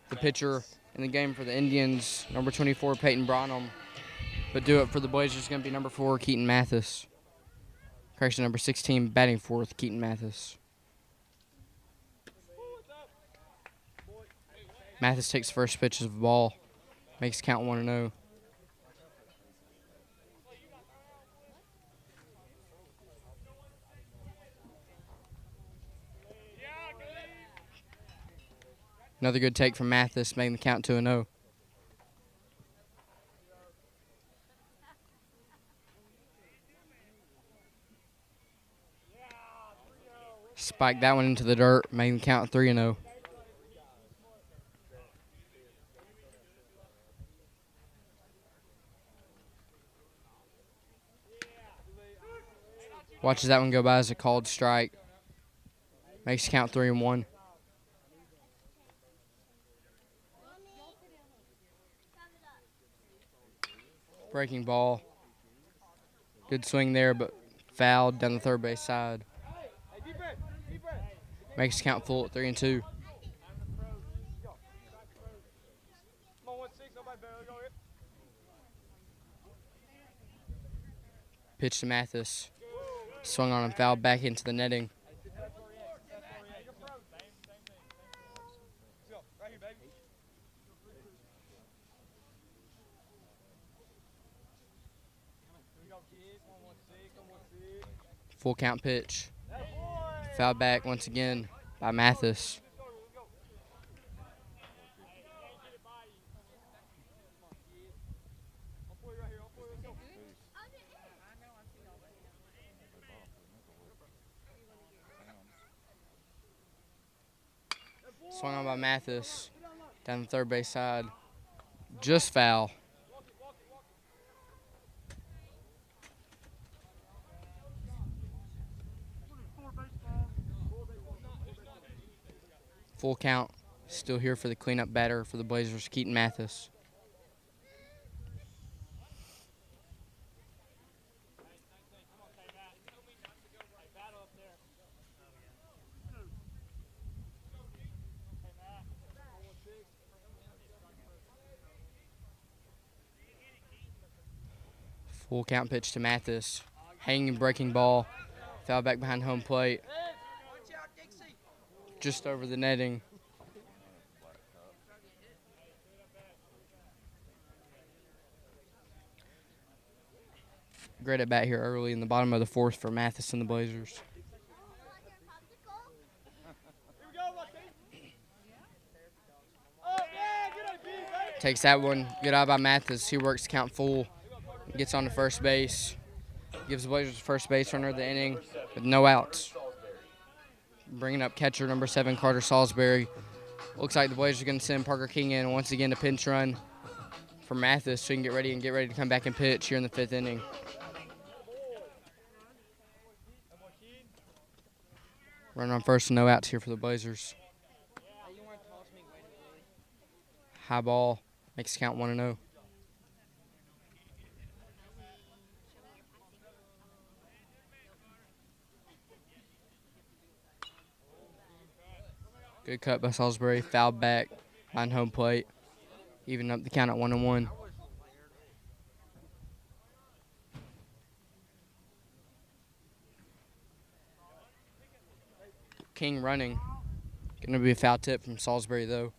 the pitcher in the game for the Indians, number 24, Peyton Branham, But do it for the Blazers is going to be number 4, Keaton Mathis. Correction, number 16, batting fourth, Keaton Mathis. Mathis takes the first pitch of the ball. Makes count 1-0. Another good take from Mathis, making the count 2-0. Spike that one into the dirt, making the count 3-0. Watches that one go by as a called strike. Makes the count 3-1. Breaking ball. Good swing there, but fouled down the third base side. Makes the count full at 3-2. Pitch to Mathis. Swung on and fouled back into the netting. Full count pitch. Fouled back once again by Mathis. Swung on by Mathis down the third base side. Just foul. Full count. Still here for the cleanup batter for the Blazers, Keaton Mathis. Full count pitch to Mathis. Hanging breaking ball. Foul back behind home plate. Just over the netting. Great at bat here early in the bottom of the fourth for Mathis and the Blazers. Takes that one. Good eye by Mathis. He works count full. Gets on to first base. Gives the Blazers the first base runner of the inning with no outs. Bringing up catcher number 7, Carter Salisbury. Looks like the Blazers are going to send Parker King in once again to pinch run for Mathis so he can get ready to come back and pitch here in the 5th inning. Runner on first and no outs here for the Blazers. High ball makes count 1-0. Good cut by Salisbury. Fouled back behind home plate. Even up the count at 1-1. King running. Going to be a foul tip from Salisbury, though.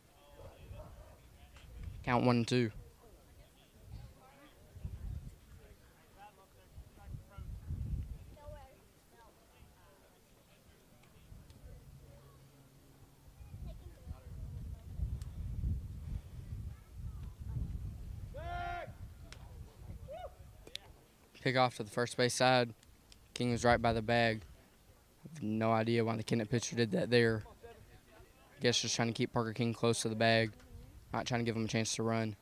Count 1-2. Pick off to the first base side. King was right by the bag. I have no idea why the Kennett pitcher did that there. I guess just trying to keep Parker King close to the bag. Not trying to give him a chance to run.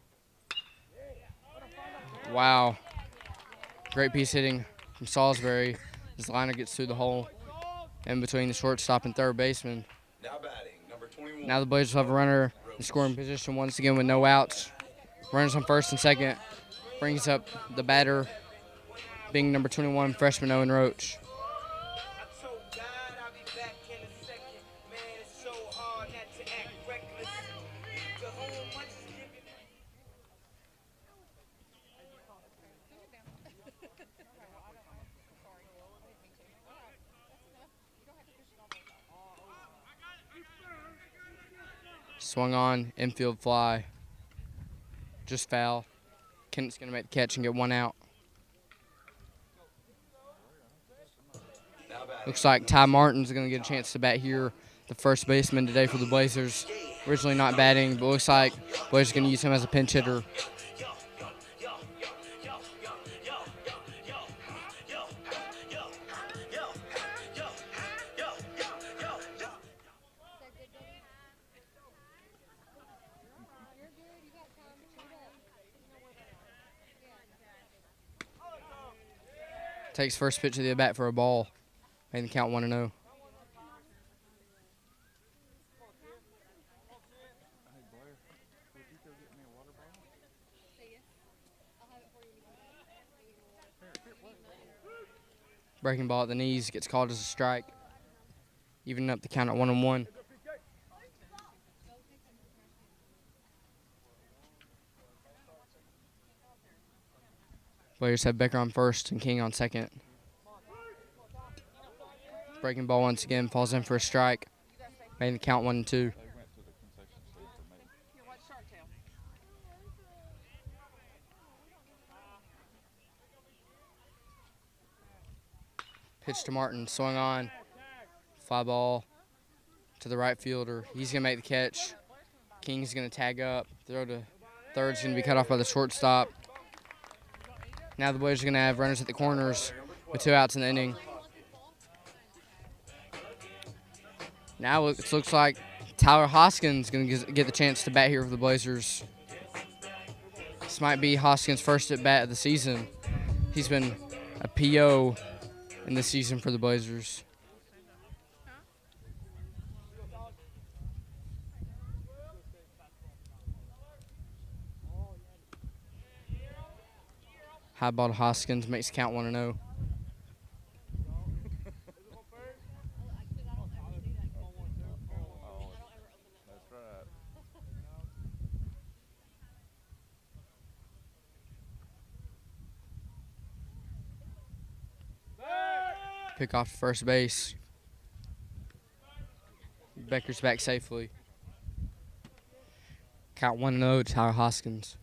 Wow. Great piece hitting from Salisbury. His liner gets through the hole in between the shortstop and third baseman.
Now batting, number 21.
Now the Blazers have a runner in scoring position once again with no outs. Runners on first and second. Brings up the batter, being number 21, freshman Owen Roach.
I told God I'll be back in a second. Man, it's so hard not to act reckless. The whole bunch is giving.
Swung on, infield fly. Just foul. Kennett's going to make the catch and get one out. Looks like Ty Martin's going to get a chance to bat here, the first baseman today for the Blazers. Originally not batting, but looks like Blazers going to use him as a pinch hitter. Takes first pitch of the bat for a ball. Made the count 1-0. Breaking ball at the knees, gets called as a strike. Evening up the count at 1-1. Players have Becker on first and King on second. Breaking ball once again, falls in for a strike. Made the count 1-2. Pitch to Martin, swung on. Fly ball to the right fielder. He's going to make the catch. King's going to tag up. Throw to third's going to be cut off by the shortstop. Now the Blazers are going to have runners at the corners with 2 outs in the inning. Now it looks like Tyler Hoskins going to get the chance to bat here for the Blazers. This might be Hoskins' first at bat of the season. He's been a PO in this season for the Blazers. High ball to Hoskins, makes count 1-0.
That's right.
Pick off to first base. Becker's back safely. Count 1-0 to Tyler Hoskins.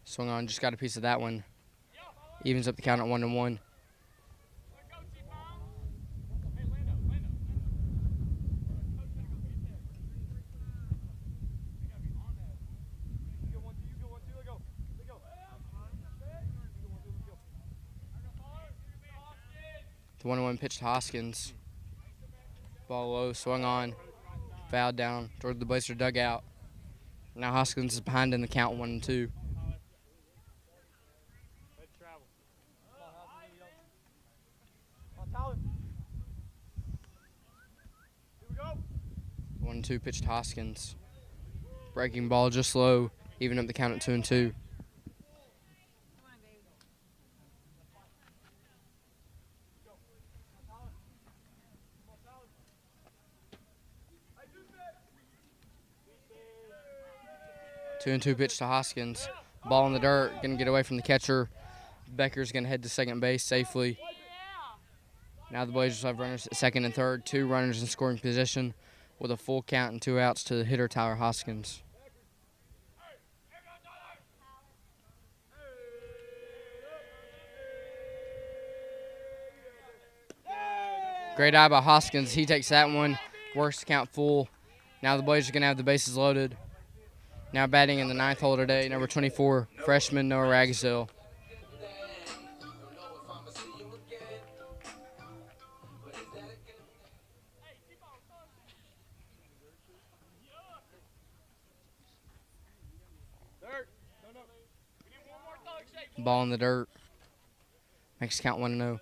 Swung on, just got a piece of that one. Evens up the count at 1-1. The 1-1 pitch to Hoskins. Ball low, swung on, fouled down toward the Blazer dugout. Now Hoskins is behind in the count 1-2. One and 2 pitch to Hoskins. Breaking ball just low, even up the count at 2-2. Two and 2 pitch to Hoskins. Ball in the dirt, gonna get away from the catcher. Becker's gonna head to second base safely. Now the Blazers have runners at second and third, 2 runners in scoring position with a full count and 2 outs to the hitter Tyler Hoskins. Great eye by Hoskins. He takes that one, works the count full. Now the Blazers are gonna have the bases loaded. Now batting in the 9th hole today, number 24, freshman Noah Ragsdale. Ball in the dirt. Makes count 1-0.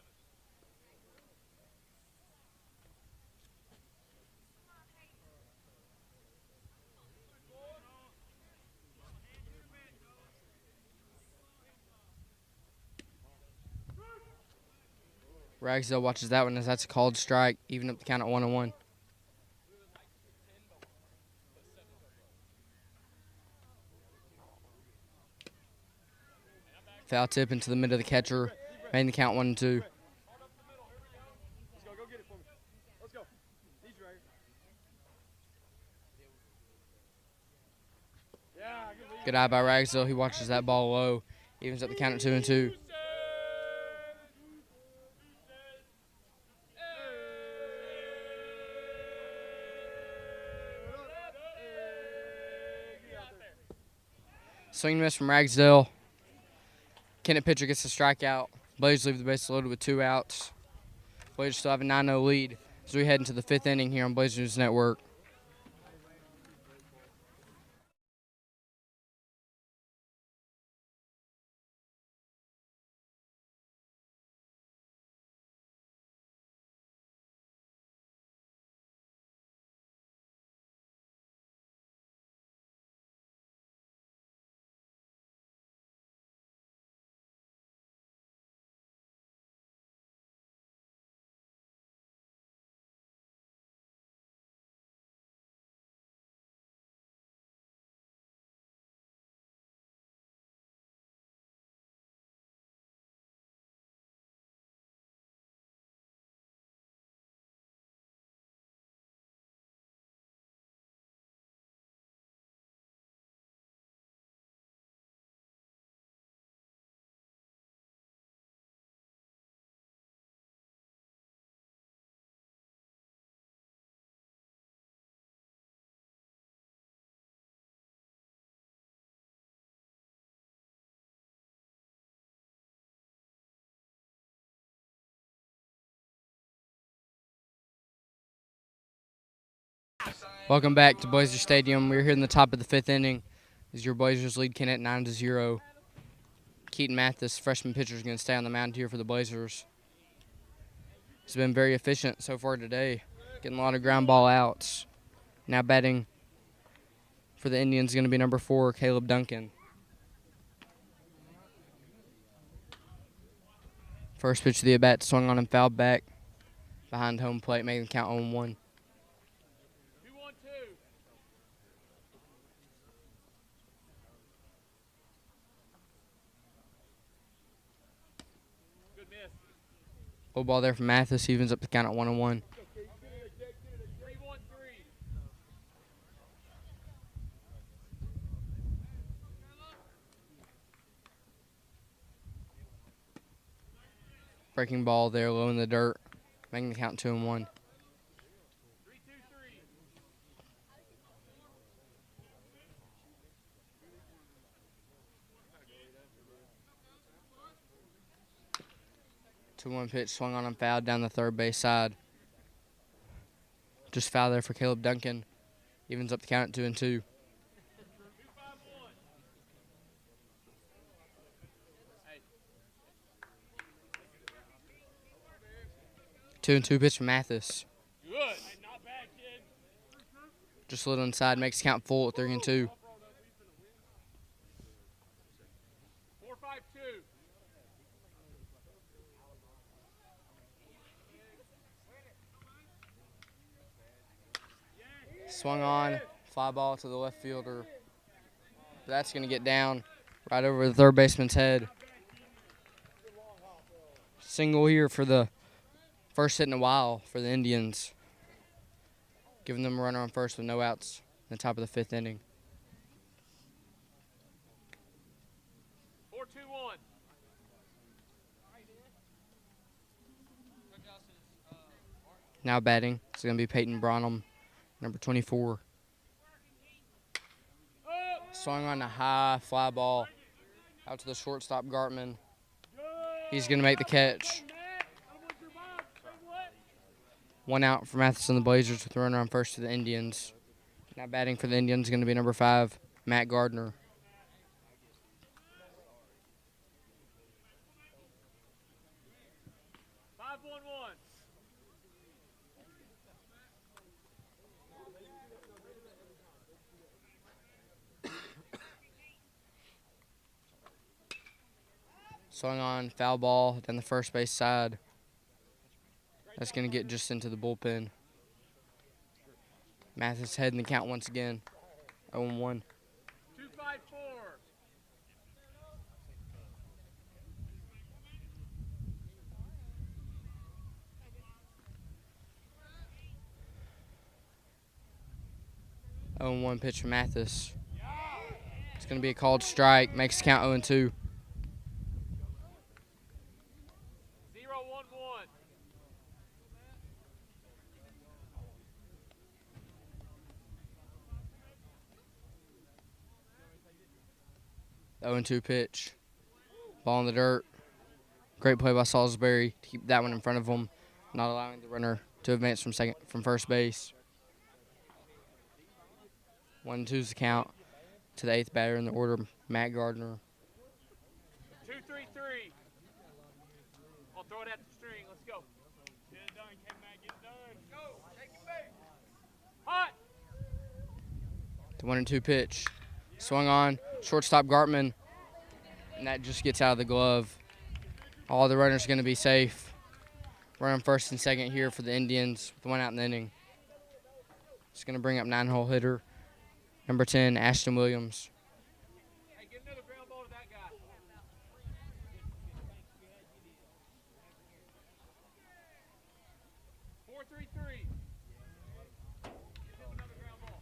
Ragsdale watches that one as that's a called strike, even up the count at 1-1. Foul tip into the mid of the catcher. Making the count 1-2.
Let's go. Go get it for me. Let's go. These right here. Yeah,
Good eye by Ragsdale. He watches that ball low. Evens up the count at 2-2. Swing and miss from Ragsdale. Kennett pitcher gets the strikeout. Blazers leave the base loaded with 2 outs. Blazers still have a 9-0 lead as we head into the 5th inning here on Blazers News Network. Welcome back to Blazer Stadium. We're here in the top of the 5th inning as your Blazers lead Kennett 9-0. Keaton Mathis, freshman pitcher, is going to stay on the mound here for the Blazers. He's been very efficient so far today, getting a lot of ground ball outs. Now batting for the Indians is going to be number 4, Caleb Duncan. First pitch of the at-bat, swung on and fouled back behind home plate, making the count 0-1.
2-1-2.
Low ball there from Mathis. Evens up the count at 1-1.
3-1-3.
Breaking ball there, low in the dirt, making the count 2-1.
3-2-3.
Two-one pitch swung on and fouled down the third base side. Just foul there for Caleb Duncan. Evens up the count at 2-2. 2-2 pitch from Mathis.
Good. Not bad, kid.
Just a little inside, makes the count full at 3-2.
4-5-2.
Swung on, fly ball to the left fielder. That's going to get down right over the third baseman's head. Single here for the first hit in a while for the Indians, giving them a runner on first with no outs in the top of the 5th inning.
4-2-1.
Now batting, it's going to be Peyton Bronham, number 24. Swung on a high fly ball out to the shortstop, Gartman. He's going to make the catch. 1 out for Mathis and the Blazers with a runner on first to the Indians. Now batting for the Indians is going to be number 5, Matt Gardner. Swung on, foul ball down the first base side. That's going to get just into the bullpen. Mathis heading the count once again. 0-1.
2-5-4.
0-1 pitch from Mathis. It's going to be a called strike. Makes the count 0-2.
0-1-1.
0-2 pitch. Ball in the dirt. Great play by Salisbury to keep that one in front of him, not allowing the runner to advance from first base. 1-2's the count to the 8th batter in the order, Matt Gardner.
2-3-3. I'll throw it at the string. Let's go. Get it done, Kennett. Get it done. Go. Take your base. Hot.
The 1-2 pitch. Swung on. Shortstop Gartman. And that just gets out of the glove. All the runners going to be safe. Running first and second here for the Indians with 1 out in the inning. It's going to bring up 9-hole hitter, number 10, Ashton Williams.
Hey, get another ground ball to that guy. 4-3-3. Get him another ground ball.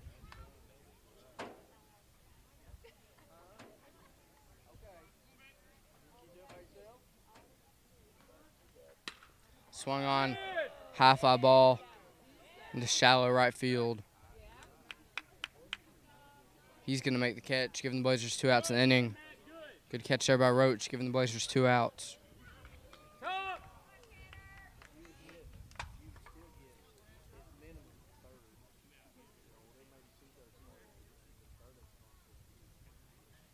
Swung on, high fly ball into shallow right field. He's going to make the catch, giving the Blazers 2 outs in the inning. Good catch there by Roach, giving the Blazers 2 outs.
Top.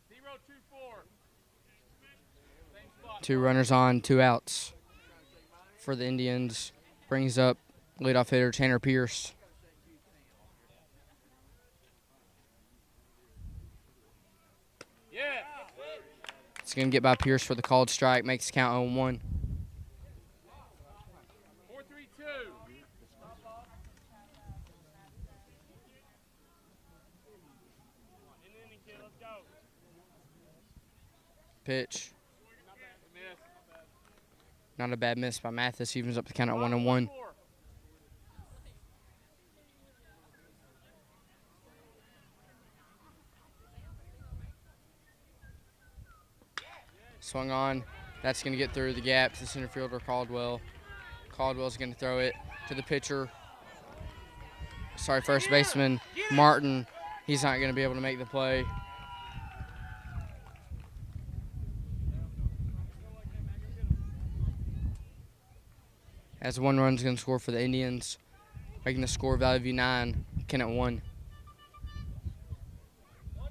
Zero, 2-4. Same spot.
2 runners on, 2 outs for the Indians. Brings up leadoff hitter Tanner Pierce.
Yeah.
It's going to get by Pierce for the called strike, makes the count 0-1.
4-3-2. Let's go.
Pitch.
Miss.
Not a bad miss by Mathis. Evens up the count at 1-1. Swung on. That's going to get through the gap to the center fielder, Caldwell. Caldwell's going to throw it to the pitcher. Sorry, first baseman, Martin. He's not going to be able to make the play. As 1 run's going to score for the Indians, making the score value 9, Kennett 1.
1-2-1.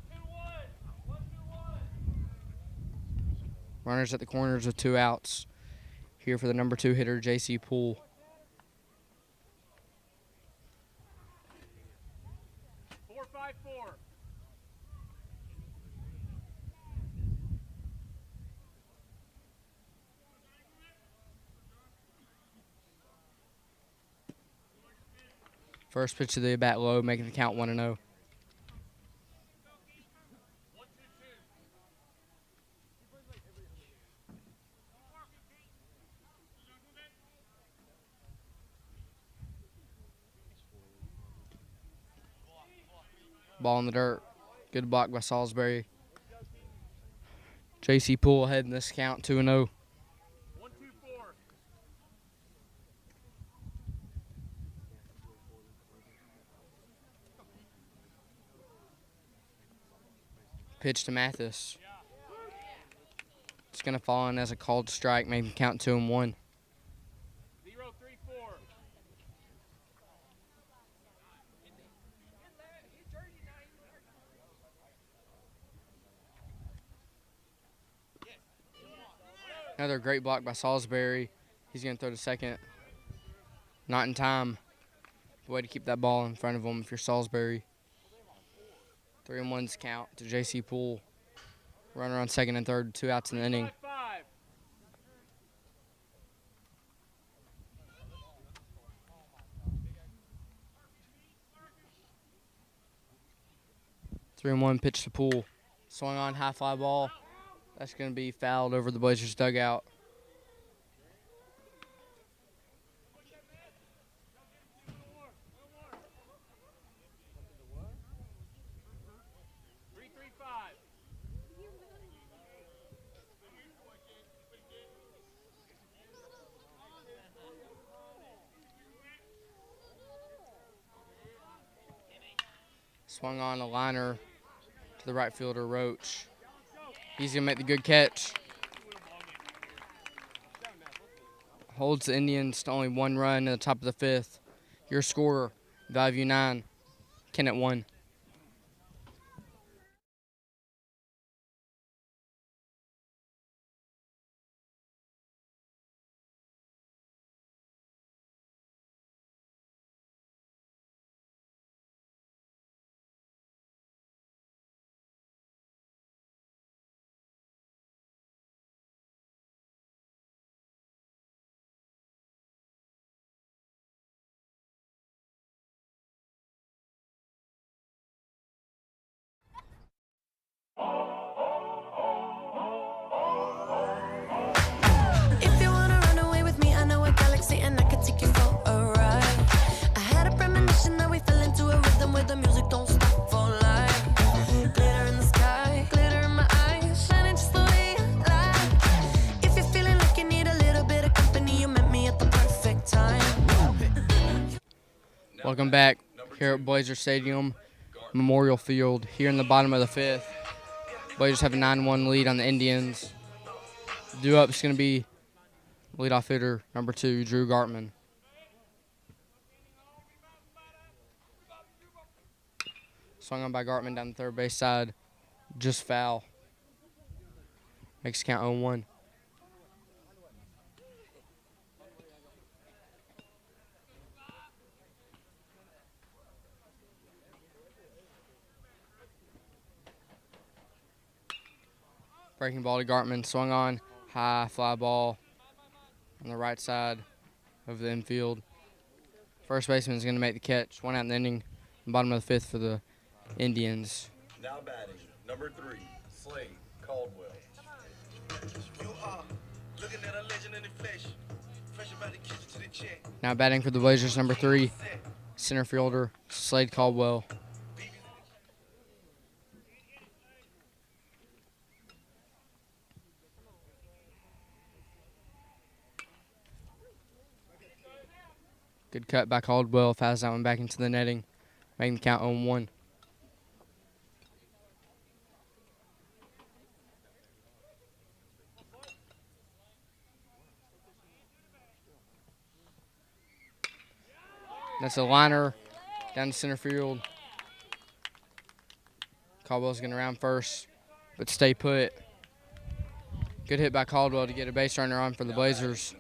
Runners at the corners with 2 outs. Here for the number 2 hitter, J.C. Poole.
4-5-4.
First pitch of the bat low, making the count 1-0.
1-2-2.
Ball in the dirt. Good block by Salisbury. J.C. Poole ahead in this count 2-0.
1-2-4.
Pitch to Mathis. It's going to fall in as a called strike, making the count 2-1.
0-3-4.
Another great block by Salisbury. He's going to throw to second. Not in time. Way to keep that ball in front of him if you're Salisbury. 3-1's count to J.C. Poole. Runner on second and third, 2 outs in the inning. 3-1 pitch to Poole. Swung on, high fly ball. That's going to be fouled over the Blazers dugout. Swung on a liner to the right fielder, Roach. He's going to make the good catch. Holds the Indians to only 1 run in the top of the 5th. Your score, Valley View 9, Kennett 1.
If you wanna run away with me, I know a galaxy and I can take you for a ride. I had a premonition that we fell into a rhythm where the music don't stop for life. Glitter in the sky, glitter in my eyes, shining just the way I like. If you're feeling like you need a little bit of company, you met me at the perfect time.
Welcome back here at Blazer Stadium, Memorial Field, here in the bottom of the 5th. Blazers have a 9-1 lead on the Indians. Due up is going to be leadoff hitter number 2, Drew Gartman. Swung on by Gartman down the third base side, just foul. Makes count 0-1. Breaking ball to Gartman, swung on, high fly ball on the right side of the infield. First baseman is going to make the catch. 1 out in the inning, bottom of the 5th for the Indians.
Now batting, number 3, Slade Caldwell.
You are looking at a legend in the flesh. Fresh about the kitchen to the check.
Now batting for the Blazers, number 3, center fielder Slade Caldwell. Good cut by Caldwell, fouls that one back into the netting, making the count 0-1. That's a liner down to center field. Caldwell's going to round first, but stay put. Good hit by Caldwell to get a base runner on for the Blazers.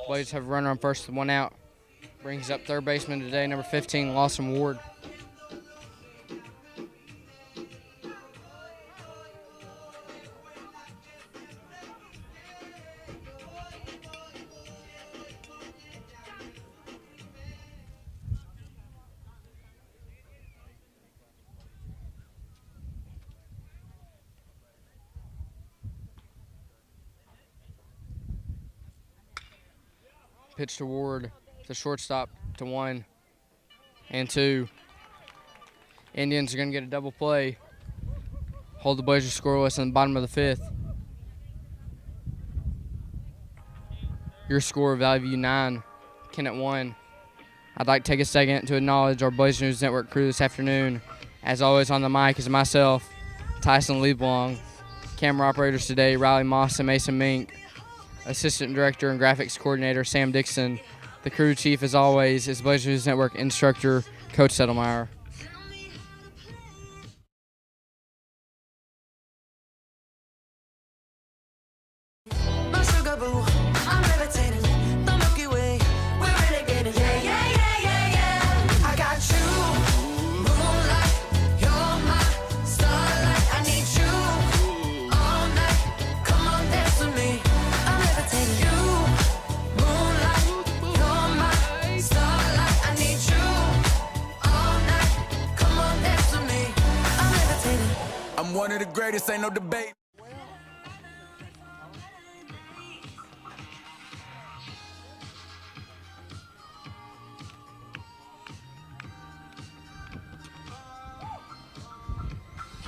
Blazers have a runner on first with 1 out. Brings up third baseman today, number 15, Lawson Ward. Pitch to Ward, the shortstop, to 1 and 2. Indians are going to get a double play. Hold the Blazers scoreless in the bottom of the 5th. Your score, Valley View 9, Kennett 1. I'd like to take a second to acknowledge our Blazer News Network crew this afternoon. As always, on the mic is myself, Tyson Leblanc. Camera operators today, Riley Moss and Mason Mink. Assistant Director and Graphics Coordinator, Sam Dixon. The crew chief, as always, is Blazer News Network instructor, Coach Settlemeyer.
My sugar boo, I'm levitating. The Milky Way, we're renegading. Yeah, yeah, yeah, yeah, yeah. I got you, moonlight. You're my starlight. I need you all night. Come on, dance with me. I'm levitating. You, moonlight. You're my starlight. I need you all night. Come on, dance with me. I'm levitating.
I'm one of the greatest, ain't no debate.
Can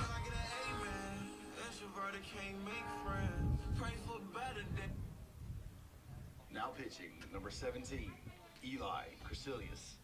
I get an amen? Introverted can't make friends. Pray for better days.
Now pitching, number 17, Eli Crecilius.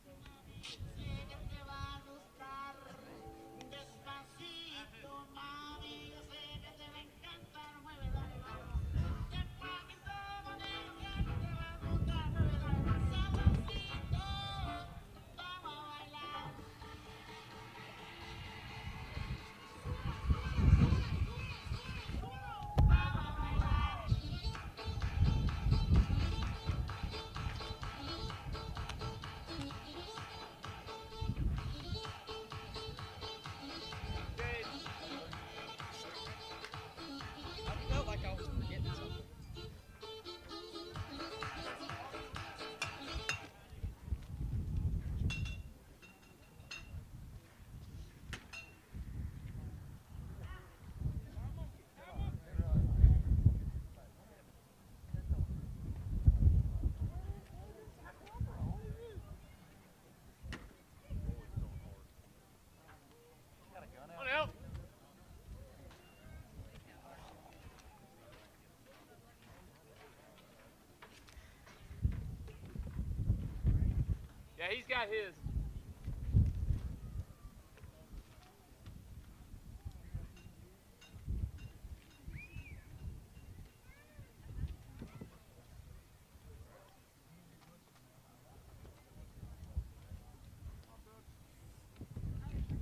Yeah, he's got his.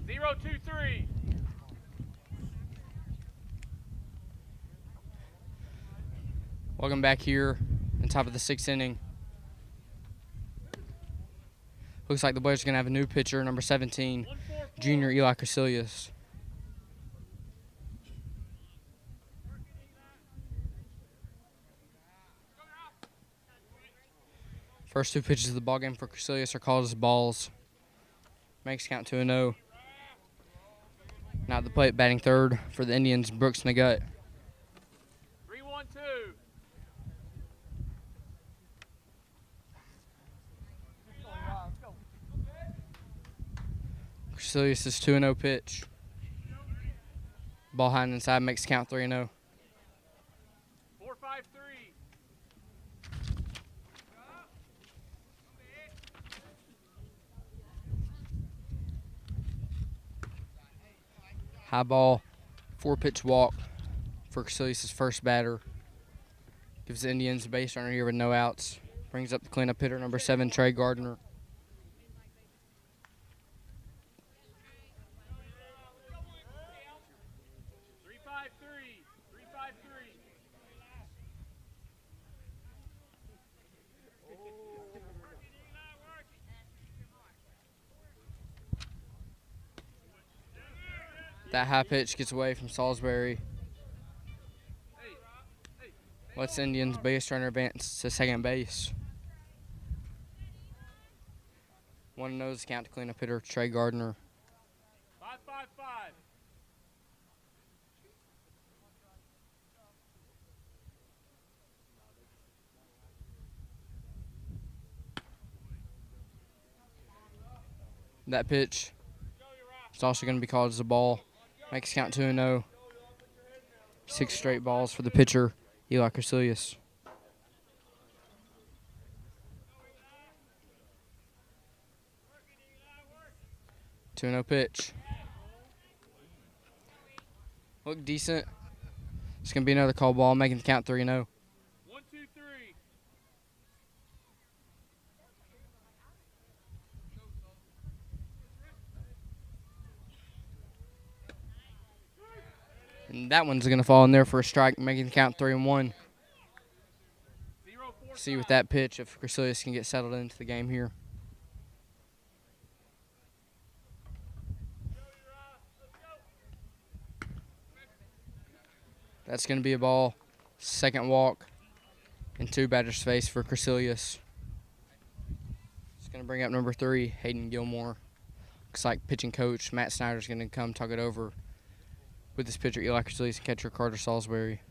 Zero, 2-3.
Welcome back here on top of the 6th inning. Looks like the Blazers are going to have a new pitcher, number 17, junior Eli Casilius. First 2 pitches of the ballgame for Casilius are called as balls. Makes count 2-0. Now at the plate, batting third for the Indians, Brooks Nagut.
3-1-2.
Casilius' 2-0 pitch. Ball high and inside makes count 3-0.
4-5-3.
High ball, 4-pitch walk for Casilius' first batter. Gives the Indians a base runner here with no outs. Brings up the cleanup hitter, number 7, Trey Gardner.
3-5-3. 3-5-3.
That high pitch gets away from Salisbury. Lets the Indians base runner advance to second base. 1-0 is the count to cleanup hitter, Trey Gardner.
5-5-5.
That pitch is also going to be called as a ball. Makes count 2-0. 6 straight balls for the pitcher, Eli Casilius. Two 2-0 pitch. Look decent. It's going to be another call ball, making the count 3-0.
1-2-3.
And that one's going to fall in there for a strike, making the count 3-1.
0-4-5.
See with that pitch if Casilius can get settled into the game here. That's going to be a ball. Second walk and 2 batters face for Casilius. It's going to bring up number 3, Hayden Gilmore. Looks like pitching coach Matt Snyder's going to come talk it over with this pitcher, Eli Casilius, and catcher Carter Salisbury.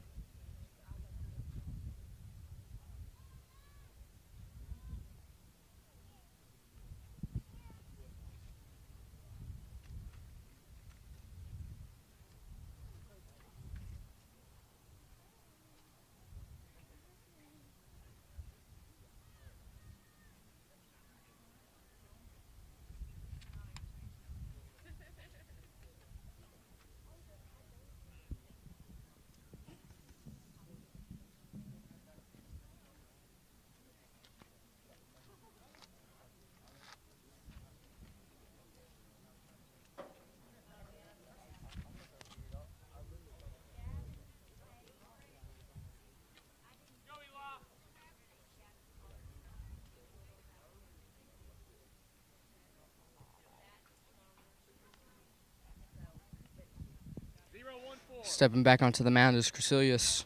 Stepping back onto the mound is Casilius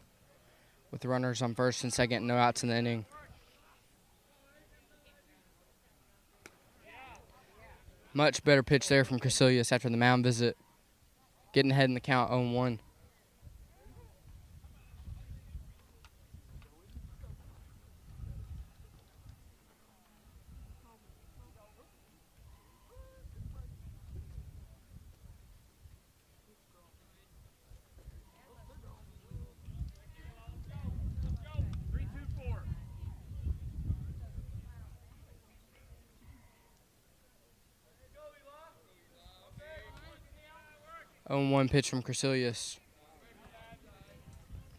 with the runners on first and second, no outs in the inning. Much better pitch there from Casilius after the mound visit. Getting ahead in the count 0-1. 0-1 pitch from Crecilius.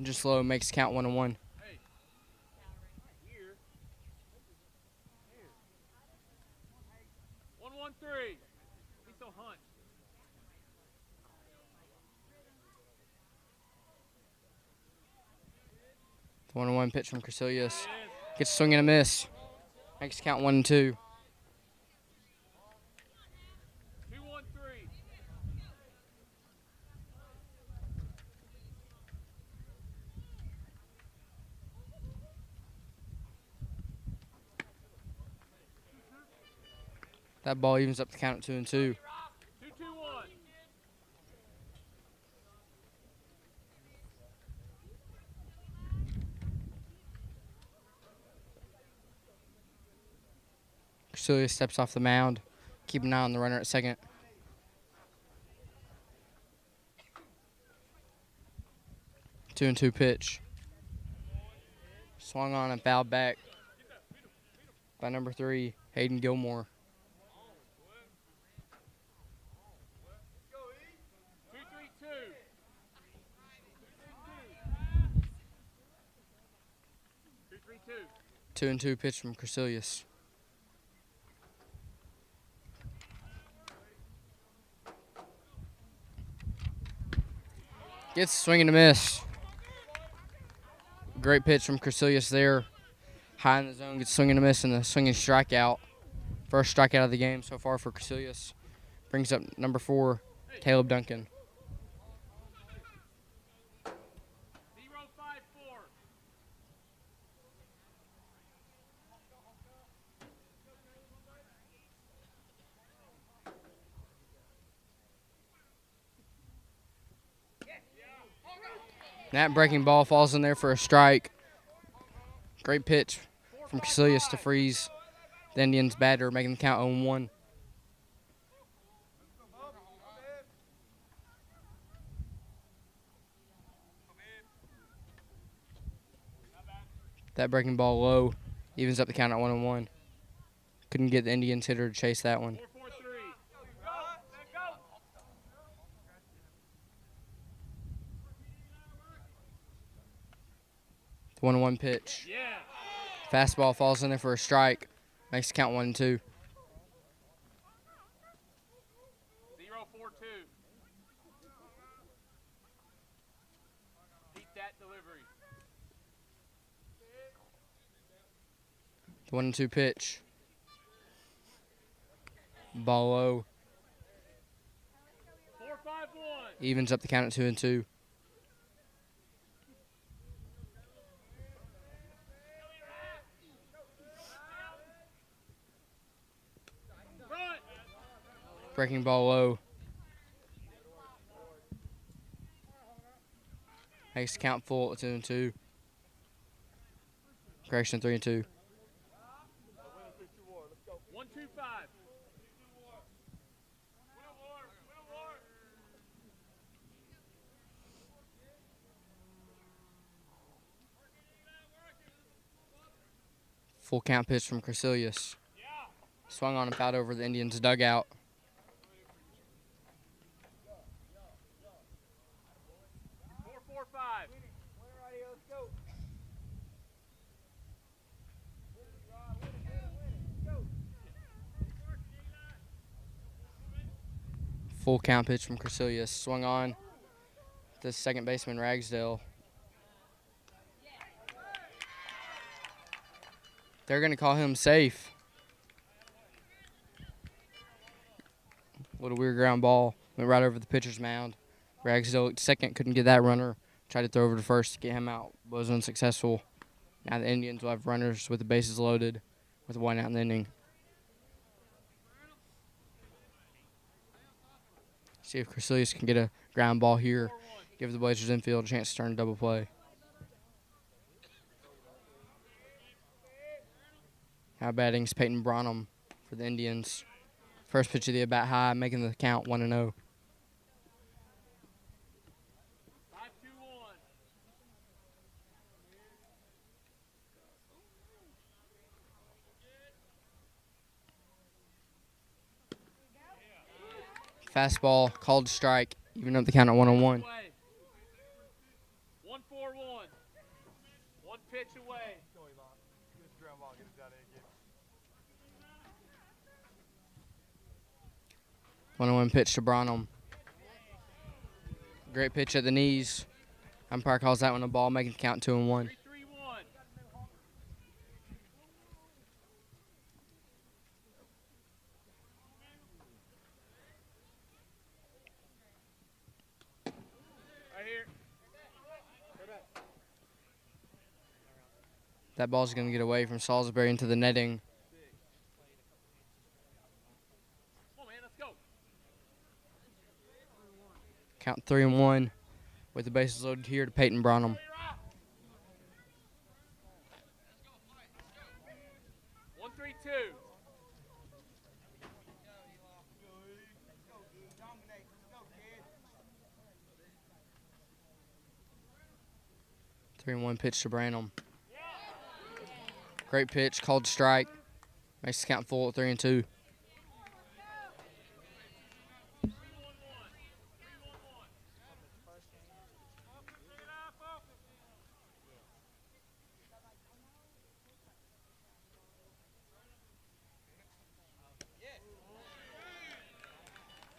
Just low, makes count 1-1.
Here. 1-1-3. He's so hunched.
The 1-1 pitch from Crecilius. Gets a swing and a miss. Makes count 1-2.
2-1-3.
That ball evens up the count at 2-2.
2-2-1.
Crecilius steps off the mound. Keep an eye on the runner at second. Two and two pitch. Swung on and fouled back by number 3, Hayden Gilmore.
2-3-2. 2-3-2.
2-2 pitch from Crecilius. Gets a swing and a miss. Great pitch from Crecilius there. High in the zone, gets a swing and a miss, and the swinging strikeout. First strikeout of the game so far for Crecilius. Brings up number 4, Caleb Duncan.
0-5-4.
That breaking ball falls in there for a strike. Great pitch from Crecilius to freeze the Indians batter, making the count 0-1. That breaking ball low evens up the count at 1-1. Couldn't get the Indians hitter to chase that one.
4-4-3.
The 1-1 pitch.
Yeah.
Fastball falls in there for a strike. Makes the count 1-2.
0-4-2. Beat that delivery.
The 1-2 pitch. Ball low.
4-5-1.
Evens up the count at 2-2.
Front.
Breaking ball low. Makes the count full at 2-2. Correction 3-2.
1-2-5.
Full count pitch from Crecilius. Swung on and fouled over the Indians' dugout.
4-4-5.
Full count pitch from Crecilius. Swung on to second baseman Ragsdale. They're going to call him safe. Little weird ground ball. Went right over the pitcher's mound. Ragsdale looked second, couldn't get that runner. Tried to throw over to first to get him out. Was unsuccessful. Now the Indians will have runners with the bases loaded with 1 out in the inning. See if Crecilius can get a ground ball here. Give the Blazers infield a chance to turn a double play. Now batting is Peyton Bronham for the Indians. First pitch of the at-bat high, making the count 1-0.
5-2-1.
Fastball called strike. Even up the count at 1-1.
1-4-1. One pitch away.
1-1 pitch to Bronham. Great pitch at the knees. Umpire calls that one a ball, making the count 2-1.
3-3-1. Right here.
That ball's going to get away from Salisbury into the netting.
Come on, man, let's go.
Count 3-1 with the bases loaded here to Peyton Bronham.
1-3-2.
3-1 pitch to Branham. Great pitch, called strike. Makes the count full at 3-2.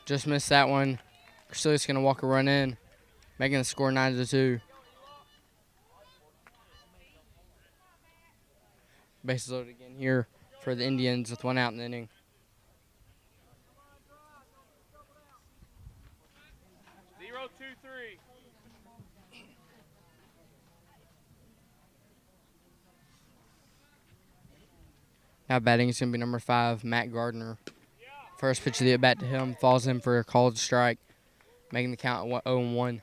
Just missed that one. Crecilius going to walk a run in, making the score 9-2. Bases loaded again here for the Indians with one out in the inning.
Zero, 2-3.
Now batting is going to be number 5, Matt Gardner. First pitch of the at-bat to him falls in for a called strike, making the count 0-1.
3-2-3.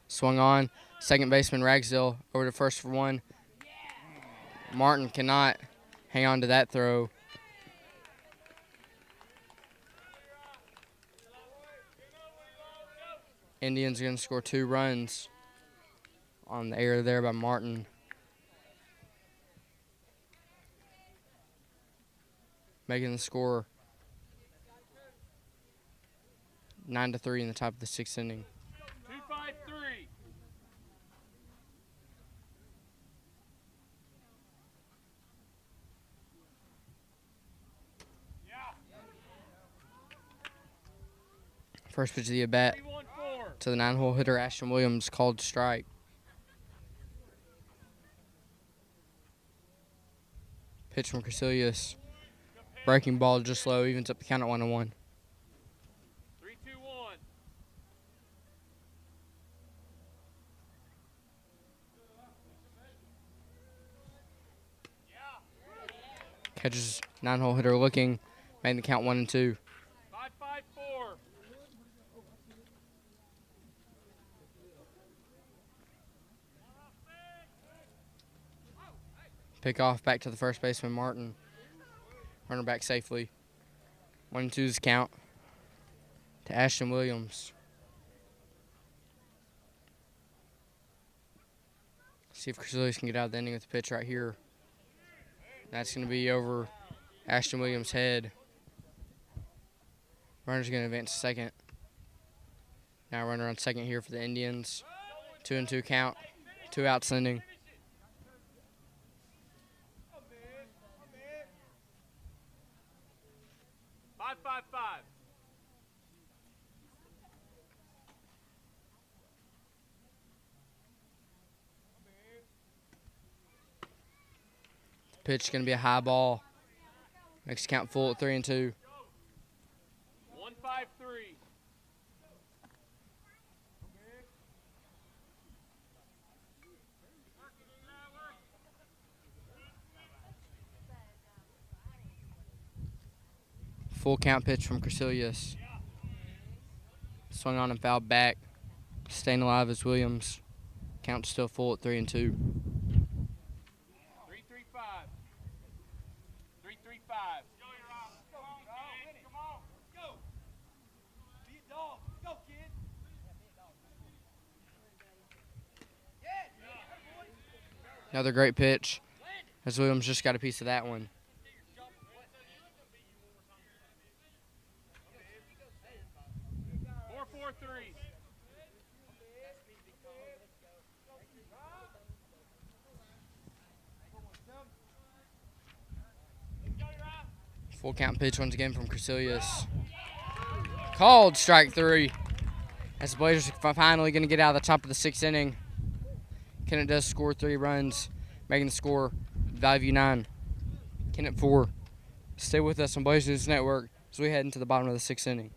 Swung on. Second baseman Ragsdale over to first for one. Martin cannot hang on to that throw. Indians are going to score 2 runs on the error there by Martin. Making the score 9-3 in the top of the 6th inning.
2-5-3.
First pitch of the at-bat
3-1-4.
to the 9-hole hitter Ashton Williams, called strike. Pitch from Crecilius. Breaking ball just low, evens up the count at 1-1.
3-2-1.
Catches 9-hole hitter looking, making the count 1-2.
5-5-4.
Pick off back to the first baseman Martin. Runner back safely. 1-2's count to Ashton Williams. See if Crecilius can get out of the inning with the pitch right here. That's going to be over Ashton Williams' head. Runner's going to advance to second. Now runner on second here for the Indians. 2-2 count. 2 outs inning. Pitch going to be a high ball. Makes the count full at 3-2.
1-5-3.
Full count pitch from Crecilius. Swung on and fouled back. Staying alive is Williams. Count still full at 3-2.
3-3-5. 3-3-5.
Another great pitch as Williams just got a piece of that one.
4-4-3.
Full count pitch once again from Crecilius. Called strike 3. As the Blazers are finally going to get out of the top of the 6th inning. Kennett does score 3 runs, making the score Valley View 9. Kennett 4. Stay with us on Blazers News Network as we head into the bottom of the 6th inning.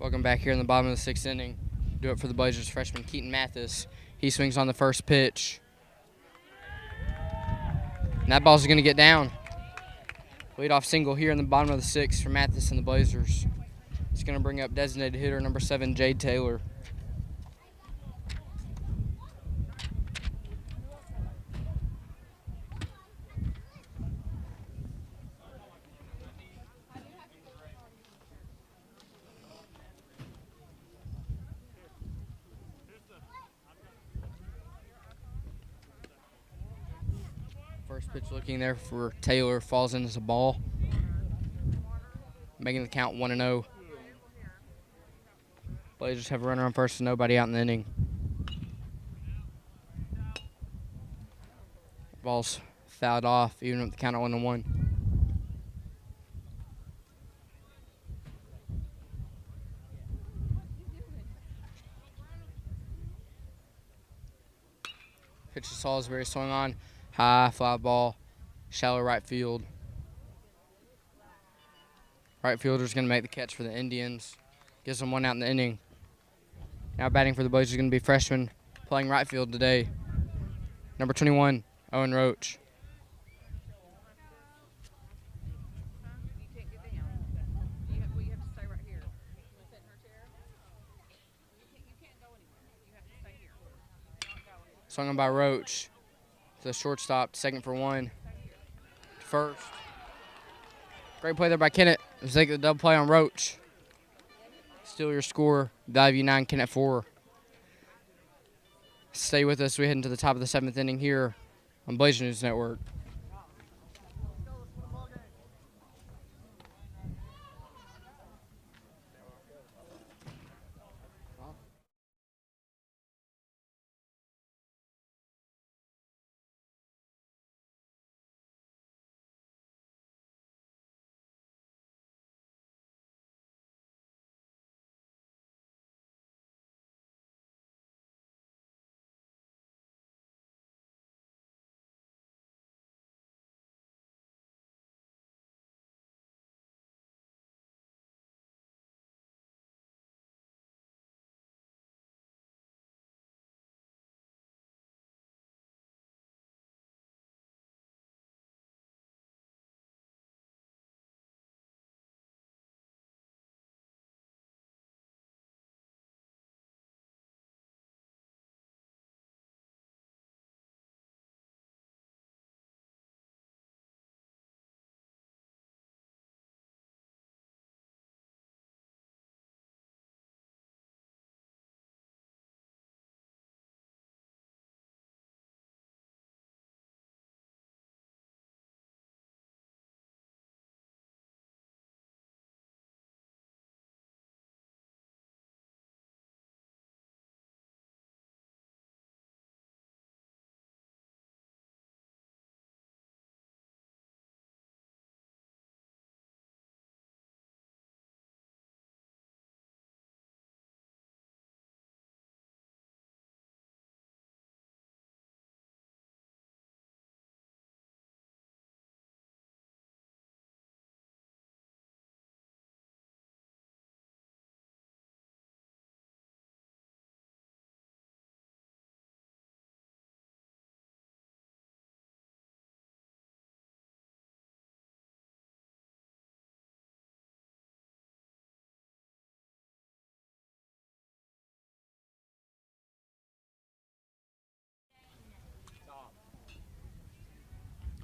Welcome back here in the bottom of the 6th inning. Do it for the Blazers freshman Keaton Mathis. He swings on the first pitch. And that ball's going to get down. Leadoff single here in the bottom of the 6th for Mathis and the Blazers. It's going to bring up designated hitter number 7, Jade Taylor. First pitch looking there for Taylor falls in as a ball, making the count 1-0. Blazers have a runner on first and nobody out in the inning. Ball's fouled off, even with the count at 1-1. Pitch to Salisbury, swung on, high fly ball, shallow right field. Right fielder's going to make the catch for the Indians. Gives them 1 out in the inning. Now batting for the Blazers is going to be freshman playing right field today, number 21, Owen Roach. Swung on by Roach to the shortstop, second for 1. First. Great play there by Kennett. Let's take the double play on Roach. Still your score, Valley View 9, Kennett 4. Stay with us. We head into the top of the 7th inning here on Blazers News Network.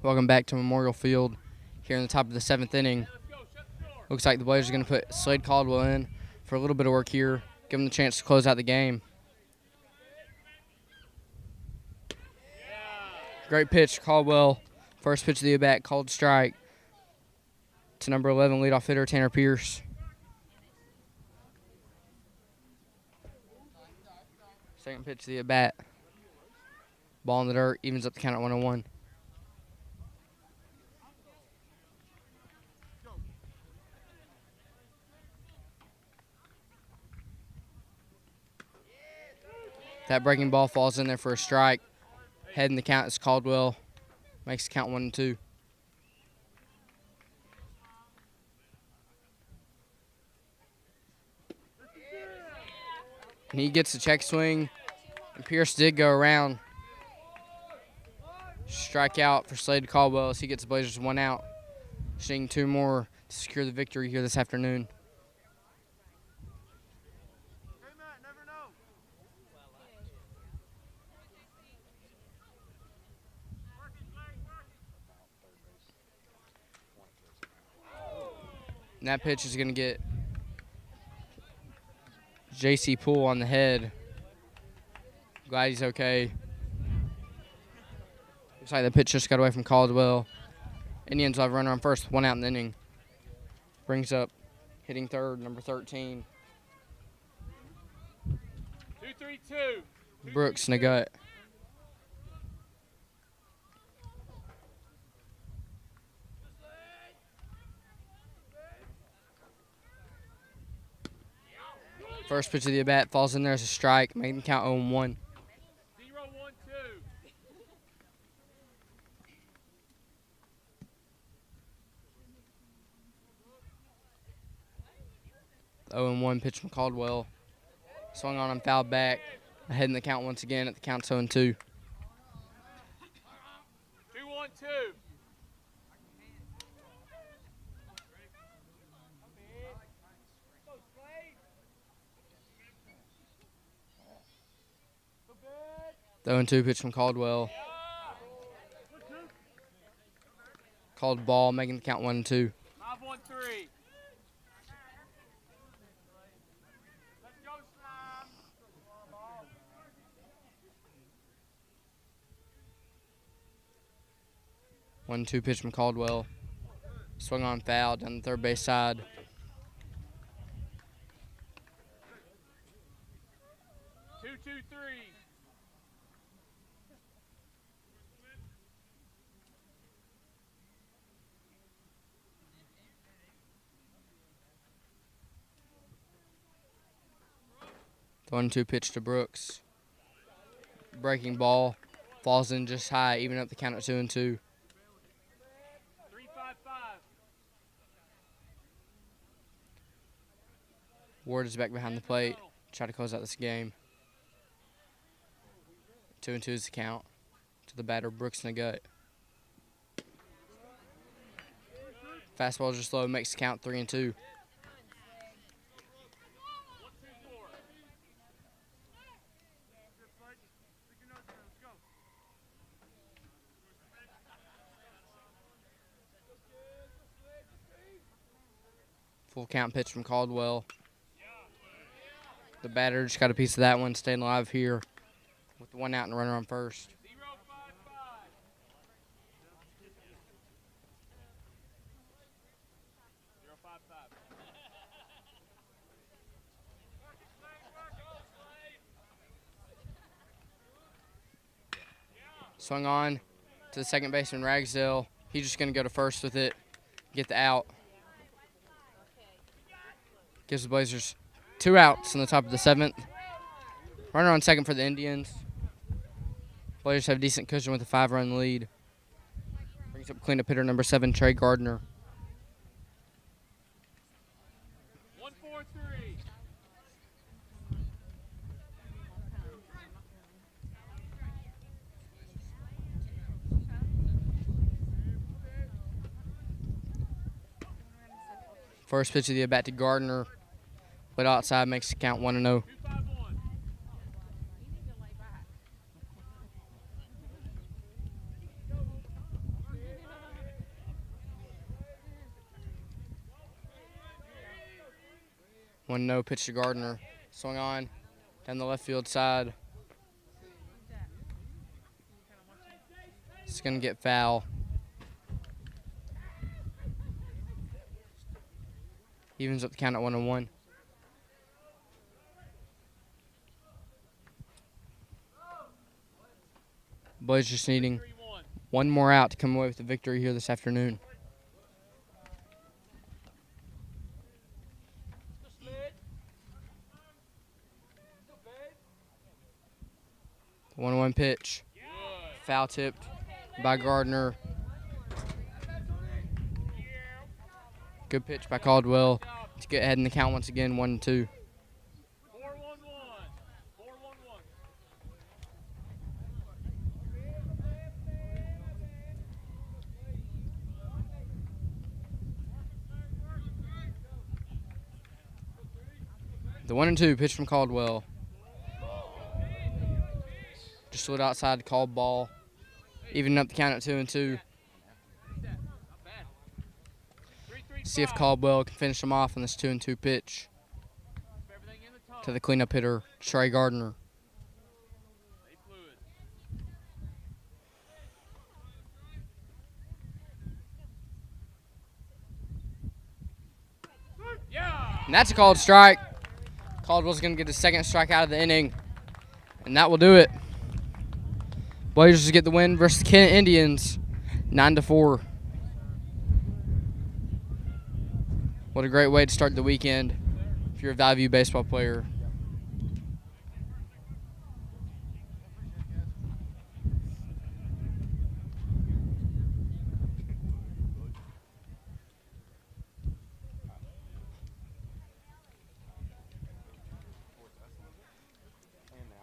Welcome back to Memorial Field here in the top of the 7th inning. Looks like the Blazers are going to put Slade Caldwell in for a little bit of work here, give him the chance to close out the game. Great pitch, Caldwell. First pitch of the at-bat, called strike to number 11 leadoff hitter Tanner Pierce. Second pitch of the at-bat. Ball in the dirt, evens up the count at 1-1. That breaking ball falls in there for a strike. Heading the count is Caldwell. Makes the count 1-2. And he gets the check swing. And Pierce did go around. Strikeout for Slade Caldwell as he gets the Blazers 1 out. Shooting 2 more to secure the victory here this afternoon. And that pitch is going to get J.C. Poole on the head. Glad he's okay. Looks like the pitch just got away from Caldwell. Indians will have a runner on first, 1 out in the inning. Brings up hitting third, number 13.
2-3-2.
Brooks in the gut. First pitch of the at-bat falls in there as a strike, making the count 0-1.
0-1-2.
0-1 pitch from Caldwell. Swung on and fouled back. Ahead in the count once again at the count 0-2.
2-1-2.
The 0-2 pitch from Caldwell. Called ball, making the count 1-2.
5-1-3. Let's go, Slime.
1-2 pitch from Caldwell. Swung on, foul down the third base side.
2-2-3.
The 1-2 pitch to Brooks. Breaking ball. Falls in just high, even up the count at 2-2.
3-5-5.
Ward is back behind the plate. Try to close out this game. 2-2 is the count to the batter, Brooks in the gut. Fastball just low, makes the count 3-2. Full count pitch from Caldwell. The batter just got a piece of that one, staying alive here with 1 out and a runner on first.
0-5-5.
Swung on to the second baseman, Ragsdale. He's just going to go to first with it, get the out. Gives the Blazers 2 outs in the top of the 7th. Runner on second for the Indians. Blazers have a decent cushion with a 5-run lead. Brings up cleanup hitter number 7, Trey Gardner.
1-4-3.
First pitch of the at-bat to Gardner. But outside makes the count 1-0.
2-5-1.
1-0 pitch to Gardner. Swung on down the left field side. It's going to get foul. Evens up the count at 1-1. Boys just needing one more out to come away with the victory here this afternoon. The 1-1 pitch. Foul tipped by Gardner. Good pitch by Caldwell to get ahead in the count once again, 1-2.
4-1-1. 4-1-1.
The 1-2 pitch from Caldwell. Just slid outside, called ball. Evening up the count at 2-2. See if Caldwell can finish him off on this 2-2 pitch to the cleanup hitter, Trey Gardner. And that's a called strike. Caldwell's going to get his second strike out of the inning, and that will do it. Blazers get the win versus the Kennett Indians, 9-4. What a great way to start the weekend if you're a Valley View baseball player.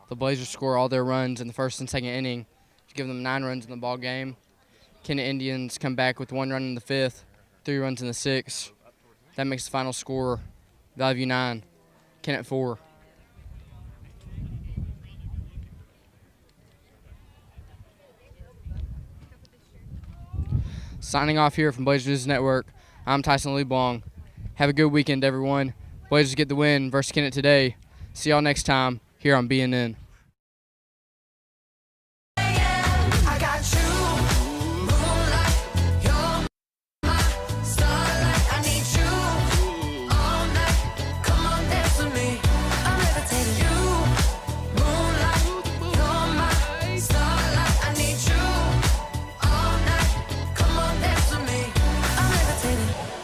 The Blazers score all their runs in the first and second inning to give them 9 runs in the ball game. Kennett Indians come back with 1 run in the 5th, 3 runs in the 6th. That makes the final score Valley View 9, Kennett 4. Signing off here from Blazers News Network, I'm Tyson LeBlanc. Have a good weekend, everyone. Blazers get the win versus Kennett today. See y'all next time here on BNN.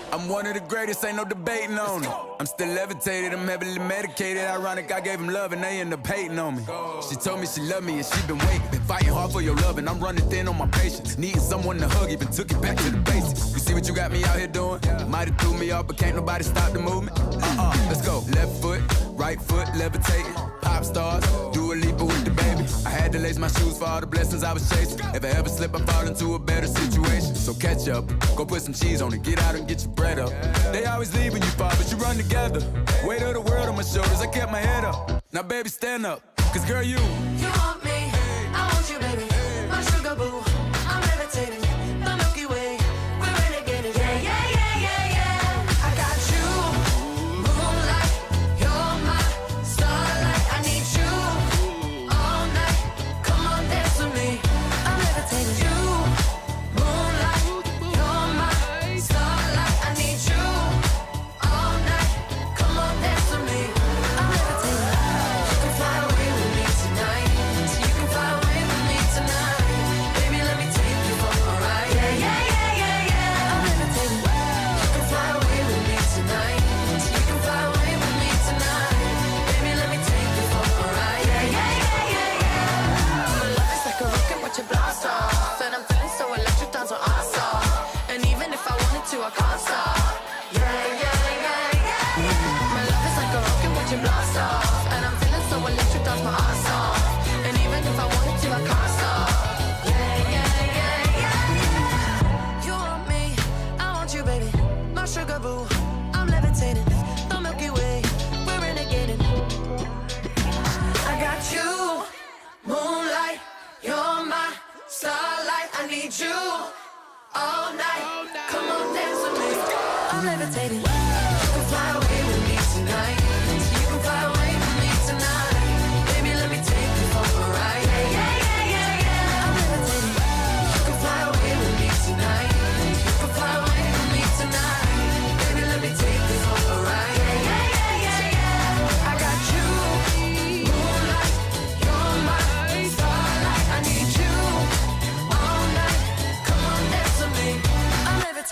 I'm one of the greatest, ain't no debating on it. I'm still levitated, I'm heavily medicated. Ironic, I gave him love and they end up hating on me. She told me she loved me and she been waiting. Been fighting hard for your love and I'm running thin on my patience. Needing someone to hug, even took it back to the basics. You see what you got me out here doing? Might have threw me off, but can't nobody stop the movement. Let's go. Left foot, right foot, levitating. Pop stars, do a leap with the baby. I had to lace my shoes for all the blessings I was chasing. If I ever slip, I fall into a better situation. So catch up, go put some cheese on it, get out and get your bread up. They always leaving you far, but you run together. Weight of the world on my shoulders, I kept my head up. Now baby, stand up, cause girl, you
want me, I want you, baby. My sugar boo, I'm levitating. The Milky Way, we're renegading. Yeah, yeah, yeah, yeah, yeah. I got you, moonlight. You're my starlight. I need you all night. Come on, dance with me. I'm levitating. You, moonlight. You're my starlight. I need you all night. Come on, dance with me. I'm levitating. You can fly away with me tonight. So you can fly away with me tonight. Baby, let me take you for a ride. Yeah, yeah, yeah, yeah, yeah. I'm levitating. You can fly away with me tonight. So you can fly away with me tonight. Baby, let me take you for a ride. Yeah, yeah, yeah, yeah, yeah. My love is like a rocket, watch it blast off. And I'm feeling so electric, dance on off. And even if I wanted to, I can't stop. Yeah, yeah, yeah, yeah. My love is like a rocket, watch it blast off. And I'm feeling so electric, dance my ass off. And even if I wanted to, I can't stop. Yeah, yeah, yeah, yeah. You want me, I want you, baby. My sugar boo, I'm levitating. The Milky Way, we're renegading. I got you, moonlight. You're my starlight. I need you all night. Come on, dance with me. I'm levitating. You can fly away with me tonight.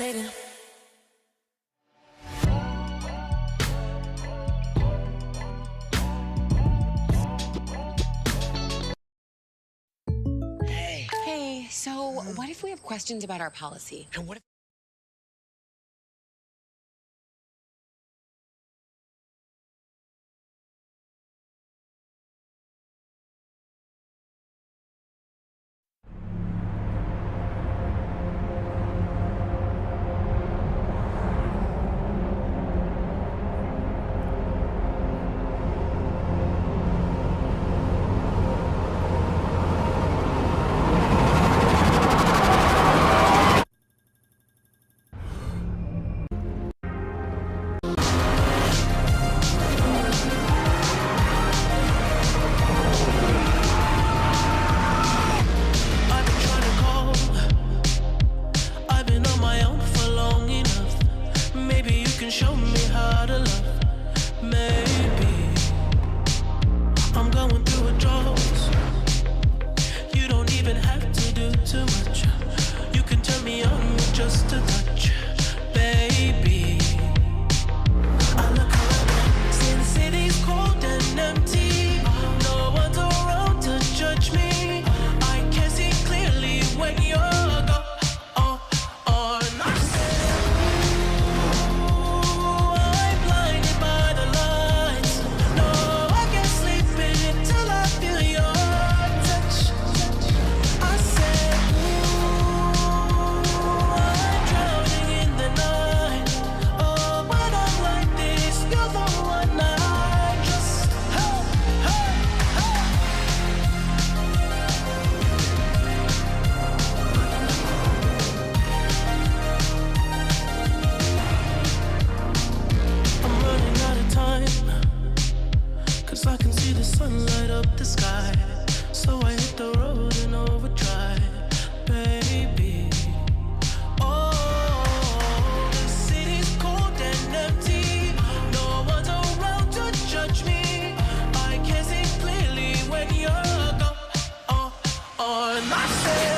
levitating.
Hey, so what if we have questions about our policy?
And what if
I've been trying to call. I've been on my own for long enough. Maybe you can show me how to love. Maybe I'm going through a drought. You don't even have to do too much. You can turn me on with just a touch, baby. I look around, see the city's cold and empty. No one's around to judge me. I can see clearly when you're gone. I said, ooh, I'm blinded by the lights. No, I can't sleep until I feel your touch. I said, ooh, I'm drowning in the night. Oh, when I'm like this, you're the one I trust. Hey, hey, hey. I'm running out of time, 'cause I can see the sun light up the sky. So I hit the road in overdrive, baby. Oh, the city's cold and empty. No one's around to judge me. I can see clearly when you're gone. And I said,